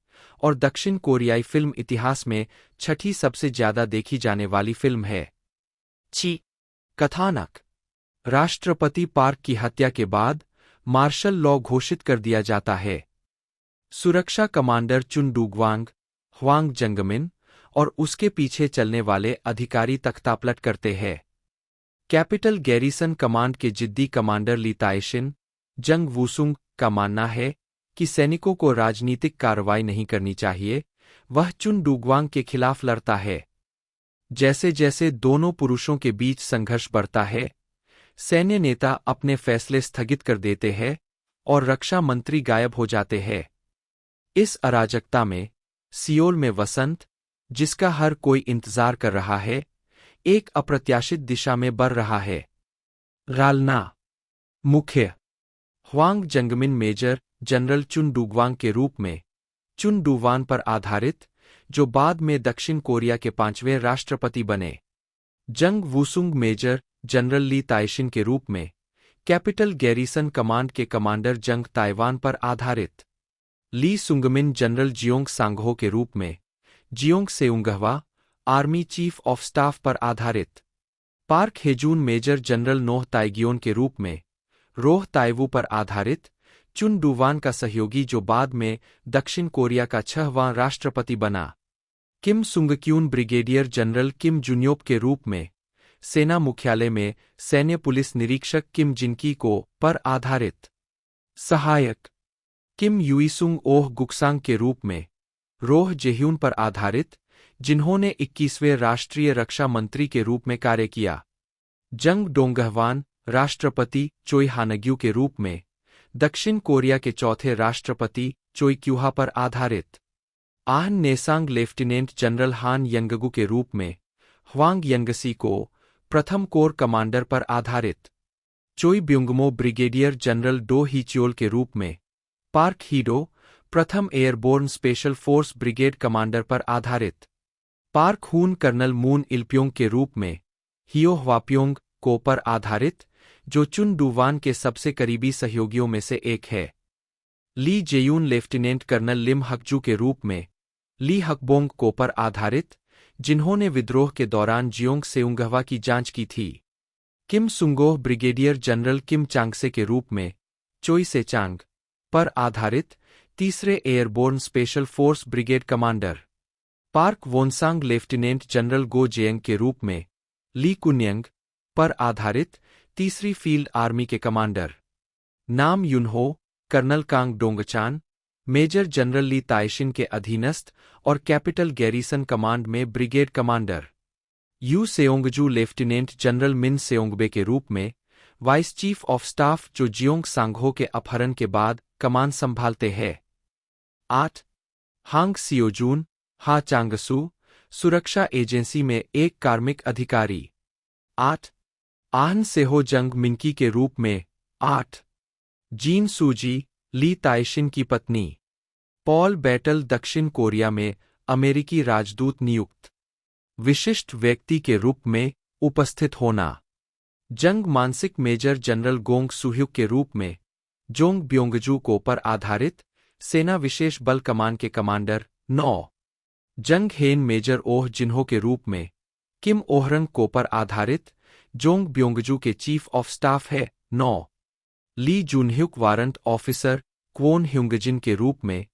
और दक्षिण कोरियाई फिल्म इतिहास में छठी सबसे ज्यादा देखी जाने वाली फिल्म है। 6 कथानक राष्ट्रपति पार्क की हत्या के बाद मार्शल लॉ घोषित कर दिया जाता है। सुरक्षा कमांडर चुन डूगवांग, ह्वांग जंगमिन और उसके पीछे चलने वाले अधिकारी तख्तापलट करते हैं। कैपिटल गैरिसन कमांड के जिद्दी कमांडर ली ताइशिन, जंग वूसुंग का मानना है कि सैनिकों को राजनीतिक कार्रवाई नहीं करनी चाहिए। वह चुन डूगवांग के खिलाफ लड़ता है। जैसे जैसे दोनों पुरुषों के बीच संघर्ष बढ़ता है, सैन्य नेता अपने फैसले स्थगित कर देते हैं और रक्षा मंत्री गायब हो जाते हैं। इस अराजकता में सियोल में वसंत, जिसका हर कोई इंतजार कर रहा है, एक अप्रत्याशित दिशा में बढ़ रहा है। गालना मुख्य ह्वांग जंगमिन मेजर जनरल चुन डूगवांग के रूप में चुन डूवान पर आधारित, जो बाद में दक्षिण कोरिया के 5वें राष्ट्रपति बने। जंग वूसुंग मेजर जनरल ली ताइशिन के रूप में कैपिटल गैरिसन कमांड के कमांडर जंग ताइवान पर आधारित। ली सुंगमिन जनरल जियोंग सांगहो के रूप में Jeong Seunghwa army chief of staff पर आधारित। Park Haejoon major general Noh Taegeon के रूप में रोह ताइवू पर आधारित। चुन डूवान का सहयोगी जो बाद में दक्षिण कोरिया का 6वां राष्ट्रपति बना। किम सुंगक्यून ब्रिगेडियर जनरल किम जुन्योप के रूप में सेना मुख्यालय में सैन्य पुलिस निरीक्षक किम जिनकी को पर आधारित। सहायक किम युईसुंग ओह गुक्सांग के रूप में रोह जेह्यून पर आधारित, जिन्होंने 21वें राष्ट्रीय रक्षा मंत्री के रूप में कार्य किया। जंग डोंगहवान राष्ट्रपति चोई हानग्यू के रूप में दक्षिण कोरिया के 4थे राष्ट्रपति चोई क्यूहा पर आधारित। आहन नेसांग लेफ्टिनेंट जनरल हान यंगगू के रूप में ह्वांग यंगसी को प्रथम कोर कमांडर पर आधारित। चोई ब्युंगमो ब्रिगेडियर जनरल डो हीचियोल के रूप में पार्क हीडो प्रथम airborne special force brigade commander पर आधारित। पार्क हून कर्नल मून इल्प्योंग के रूप में हियो ह्वाप्योंग को पर आधारित, जो चुन डूवान के सबसे करीबी सहयोगियों में से एक है। ली जेयून लेफ्टिनेंट कर्नल लिम हकजू के रूप में ली हकबोंग को पर आधारित, जिन्होंने विद्रोह के दौरान जियोंग सेउंगहवा की जांच की थी। किम सुंगोह ब्रिगेडियर जनरल किम चांगसे के रूप में चोई सेचांग पर आधारित, तीसरे airborne special force brigade commander. Park Wonsang lieutenant general गो जेयंग के रूप में ली कुन्यंग पर आधारित, तीसरी फील्ड आर्मी के कमांडर नाम युनहो, colonel Kang Dongchan, major general Lee Taeshin के अधीनस्थ और कैपिटल गैरीसन कमांड में ब्रिगेड कमांडर यू Seongju lieutenant general Min Seongbae के रूप में वाइस चीफ ऑफ स्टाफ जो जियोंग सांगहो के अपहरण के बाद कमान संभालते हैं। 8. हांग सियोजून, हा चांगसू, सुरक्षा एजेंसी में एक कार्मिक अधिकारी। 8. आहन सेहो जंग मिनकी के रूप में। 8. जीन सूजी, ली ताइशिन की पत्नी। पॉल बैटल दक्षिण कोरिया में अमेरिकी राजदूत नियुक्त। विशिष्ट व्यक्ति के रूप में उपस्थित होना। जंग मानसिक मेजर जनरल गोंग सुह्युक के रूप में जोंग ब्योंगजू को पर आधारित सेना विशेष बल कमान के कमांडर। 9. जंग हेन मेजर ओह जिन्हो के रूप में किम ओहरंग को पर आधारित जोंग ब्योंगजू के चीफ ऑफ स्टाफ है। 9. ली जूनह्युक वारंट ऑफिसर क्वोन ह्युंगजिन के रूप में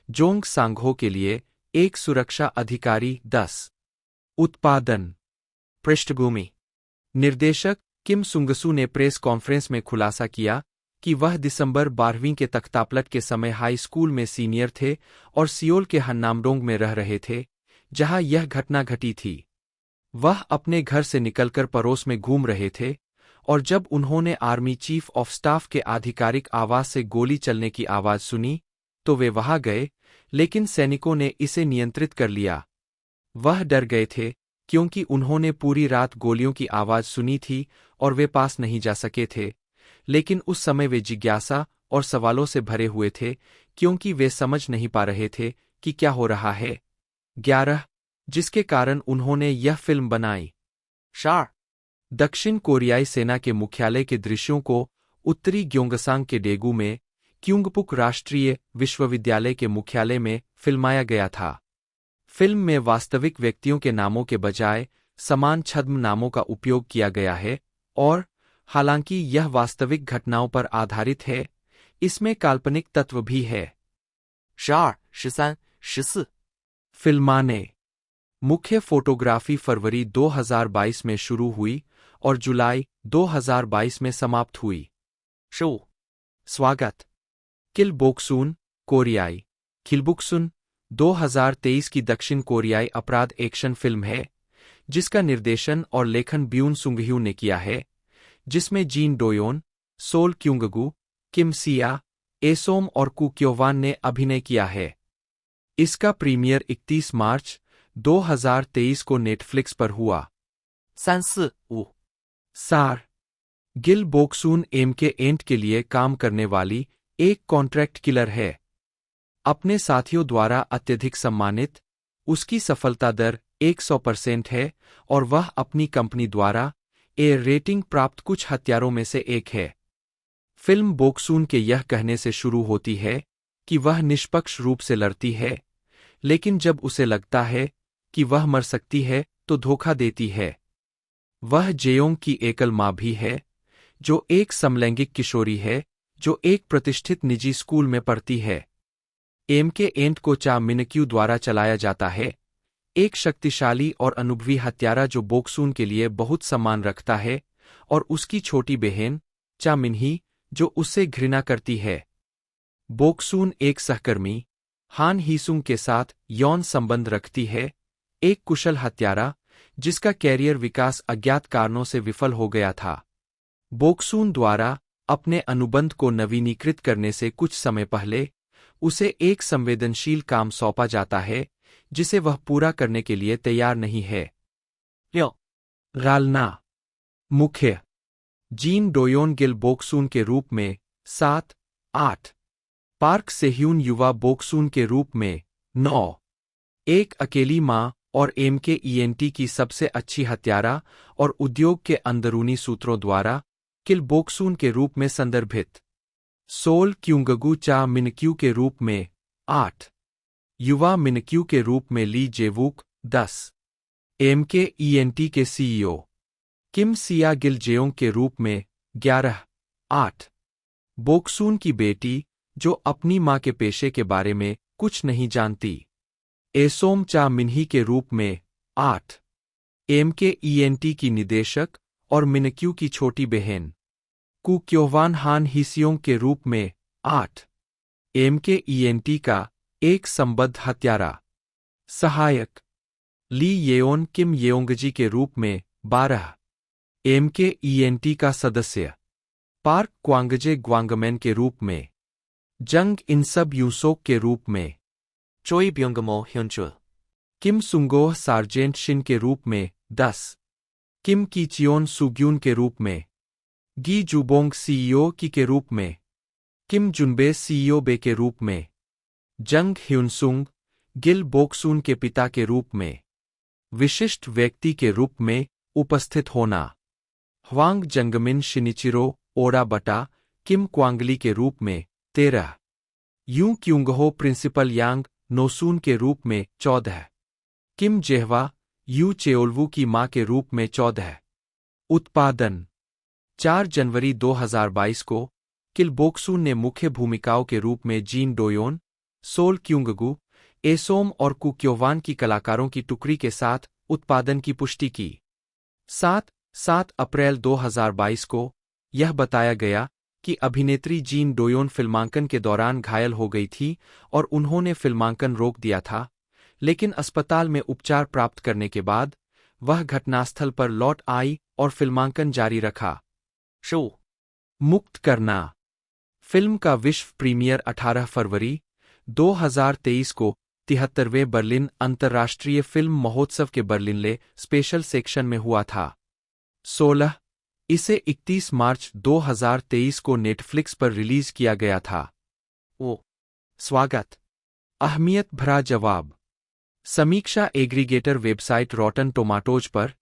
जोंग सांगहो के लिए एक सुरक्षा अधिकारी। 10. उत्पादन पृष्ठभूमि। निर्देशक किम सुंगसू ने प्रेस कॉन्फ्रेंस में खुलासा किया कि वह दिसंबर 12वीं के तख्तापलट के समय हाई स्कूल में सीनियर थे और सियोल के हन्नामडोंग में रह रहे थे, जहां यह घटना घटी थी। वह अपने घर से निकलकर पड़ोस में घूम रहे थे और जब उन्होंने आर्मी चीफ ऑफ स्टाफ के आधिकारिक आवाज से गोली चलने की आवाज सुनी तो वे वहां गए, लेकिन सैनिकों ने इसे नियंत्रित कर लिया। वह डर गए थे क्योंकि उन्होंने पूरी रात गोलियों की आवाज सुनी थी और वे पास नहीं जा सके थे, लेकिन उस समय वे जिज्ञासा और सवालों से भरे हुए थे क्योंकि वे समझ नहीं पा रहे थे कि क्या हो रहा है। 11. जिसके कारण उन्होंने यह फिल्म बनाई। 4. दक्षिण कोरियाई सेना के मुख्यालय के दृश्यों को उत्तरी ग्योंगसांग के डेगू में क्योंगपुक राष्ट्रीय विश्वविद्यालय के मुख्यालय में फिल्माया गया था। फिल्म में वास्तविक व्यक्तियों के नामों के बजाय समान छद्म नामों का उपयोग किया गया है और हालांकि यह वास्तविक घटनाओं पर आधारित है, इसमें काल्पनिक तत्व भी है। 12、13、14。फिल्माने मुख्य फोटोग्राफी फरवरी 2022 में शुरू हुई और जुलाई 2022 में समाप्त हुई। 15。स्वागत। किल बोक्सून, कोरियाई किलबुक्सुन 2023 की दक्षिण कोरियाई अपराध एक्शन फिल्म है, जिसका निर्देशन और लेखन ब्यून सुंगह्यू ने किया है, जिसमें जीन डोयोन, सोल क्यूंगगू, किम सिया, एसोम और कू क्योवान ने अभिनय किया है। इसका प्रीमियर 31 मार्च 2023 को नेटफ्लिक्स पर हुआ। 3、4、5。सार। गिल बोक्सून एमके एंट के लिए काम करने वाली एक कॉन्ट्रैक्ट किलर है। अपने साथियों द्वारा अत्यधिक सम्मानित, उसकी सफलता दर 100% है और वह अपनी कंपनी द्वारा ए रेटिंग प्राप्त कुछ हत्यारों में से एक है। फिल्म बोक्सून के यह कहने से शुरू होती है कि वह निष्पक्ष रूप से लड़ती है, लेकिन जब उसे लगता है कि वह मर सकती है तो धोखा देती है। वह जेयोंग की एकल मां भी है, जो एक समलैंगिक किशोरी है जो एक प्रतिष्ठित निजी स्कूल में पढ़ती है। एमके एंट को चा मिनक्यू द्वारा चलाया जाता है, एक शक्तिशाली और अनुभवी हत्यारा जो बोक्सून के लिए बहुत सम्मान रखता है, और उसकी छोटी बहन चा मिन्ही जो उससे घृणा करती है। बोक्सून एक सहकर्मी हान हीसुंग के साथ यौन संबंध रखती है, एक कुशल हत्यारा जिसका कैरियर विकास अज्ञात कारणों से विफल हो गया था। बोक्सून द्वारा अपने अनुबंध को नवीनीकृत करने से कुछ समय पहले उसे एक संवेदनशील काम सौंपा जाता है जिसे वह पूरा करने के लिए तैयार नहीं है। 6。गालना मुख्य जीन डोयोन गिल बोक्सून के रूप में 7, 8। पार्क सेह्यून युवा बोक्सून के रूप में 9। एक अकेली मां और एमके की सबसे अच्छी हत्यारा और उद्योग के अंदरूनी सूत्रों द्वारा किल बोक्सून के रूप में संदर्भित। सोल क्यूंगगू चा मिनक्यू के रूप में 8। युवा मिनक्यू के रूप में ली जेवूक 10। एमके के सीईओ किम सिया गिल जेओंग के रूप में 11, 8। बोक्सून की बेटी जो अपनी मां के पेशे के बारे में कुछ नहीं जानती। एसोम चा मिन्ही के रूप में 8। एमके की निदेशक और मिनक्यू की छोटी बहन कू क्योवान हान हिसियोंग के रूप में 8, MKENT का एक संबद्ध हत्यारा। सहायक ली येओन किम येओंगजी के रूप में 12, MKENT का सदस्य। पार्क क्वांगजे ग्वांगमेन के रूप में। जंग इनसब यूसोक के रूप में। Choi Byung-mo Hyunchul. किम सुंगोह सार्जेंट शिन के रूप में 10, किम कीचियोन सुग्यून के रूप में। गी जुबोंग CEO की के रूप में। किम जुनबे CEO बे के रूप में। जंग ह्युनसुंग गिल बोक्सून के पिता के रूप में। विशिष्ट व्यक्ति के रूप में उपस्थित होना। ह्वांग जंगमिन शिनिचिरो ओरा बटा किम क्वांगली के रूप में 13, यूं क्यूंगहो प्रिंसिपल यांग नोसून के रूप में 14, किम जेहवा यू चेओल्वू की मां के रूप में 14। उत्पादन 4 जनवरी 2022 को किल बोक्सून ने मुख्य भूमिकाओं के रूप में जीन डोयोन, सोल क्यूंगगू, एसोम और कुक्योवान की कलाकारों की टुकड़ी के साथ उत्पादन की पुष्टि की। 7 अप्रैल 2022 को यह बताया गया कि अभिनेत्री जीन डोयोन फिल्मांकन के दौरान घायल हो गई थी और उन्होंने फिल्मांकन रोक दिया था, लेकिन अस्पताल में उपचार प्राप्त करने के बाद वह घटनास्थल पर लौट आई और फिल्मांकन जारी रखा। शो मुक्त करना फिल्म का विश्व प्रीमियर 18 फरवरी 2023 को 73वें बर्लिन अंतर्राष्ट्रीय फिल्म महोत्सव के बर्लिनले स्पेशल सेक्शन में हुआ था। 16 इसे 31 मार्च 2023 को नेटफ्लिक्स पर रिलीज किया गया था। ओ स्वागत। अहमियत भरा जवाब। समीक्षा एग्रीगेटर वेबसाइट रॉटन टोमाटोज पर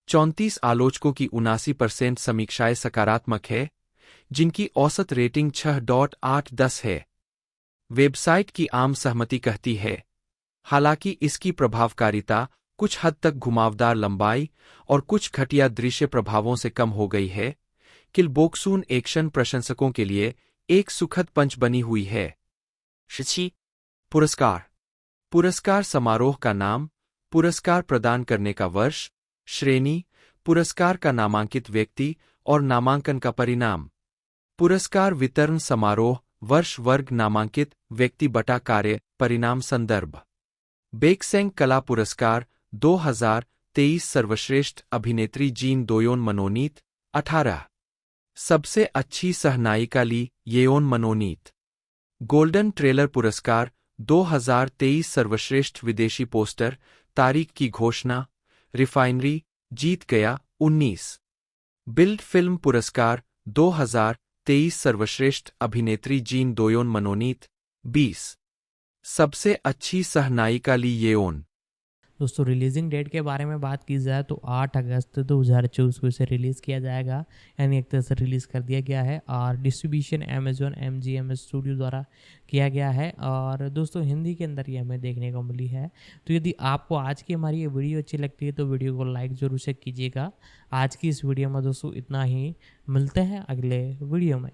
34 आलोचकों की 79% समीक्षाएं सकारात्मक है, जिनकी औसत रेटिंग 6.8/10 है। वेबसाइट की आम सहमति कहती है, हालांकि इसकी प्रभावकारिता कुछ हद तक घुमावदार लंबाई और कुछ घटिया दृश्य प्रभावों से कम हो गई है, किल बोक्सून एक्शन प्रशंसकों के लिए एक सुखद पंच बनी हुई है। 17 पुरस्कार समारोह का नाम, पुरस्कार प्रदान करने का वर्ष, श्रेणी, पुरस्कार का नामांकित व्यक्ति और नामांकन का परिणाम। पुरस्कार वितरण समारोह, वर्ष, वर्ग, नामांकित व्यक्ति बटा कार्य, परिणाम, संदर्भ। बेक्सेंग कला पुरस्कार 2023 सर्वश्रेष्ठ अभिनेत्री जीन डोयोन मनोनीत 18, सबसे अच्छी सहनायिका ली येओन मनोनीत। गोल्डन ट्रेलर पुरस्कार 2023 सर्वश्रेष्ठ विदेशी पोस्टर, तारीख की घोषणा, रिफाइनरी, जीत गया 19। बिल्ड फिल्म पुरस्कार 2023 सर्वश्रेष्ठ अभिनेत्री जीन डोयोन मनोनीत 20, सबसे अच्छी सहनायिका ली येओन। दोस्तों रिलीजिंग डेट के बारे में बात की जाए तो 8 अगस्त 2024 को इसे रिलीज़ किया जाएगा, यानी एक तरह से रिलीज़ कर दिया गया है और डिस्ट्रीब्यूशन अमेजॉन MGM स्टूडियो द्वारा किया गया है। और दोस्तों हिंदी के अंदर ये हमें देखने को मिली है। तो यदि आपको आज की हमारी ये वीडियो अच्छी लगती है तो वीडियो को लाइक ज़रूर से कीजिएगा। आज की इस वीडियो में दोस्तों इतना ही, मिलते हैं अगले वीडियो में।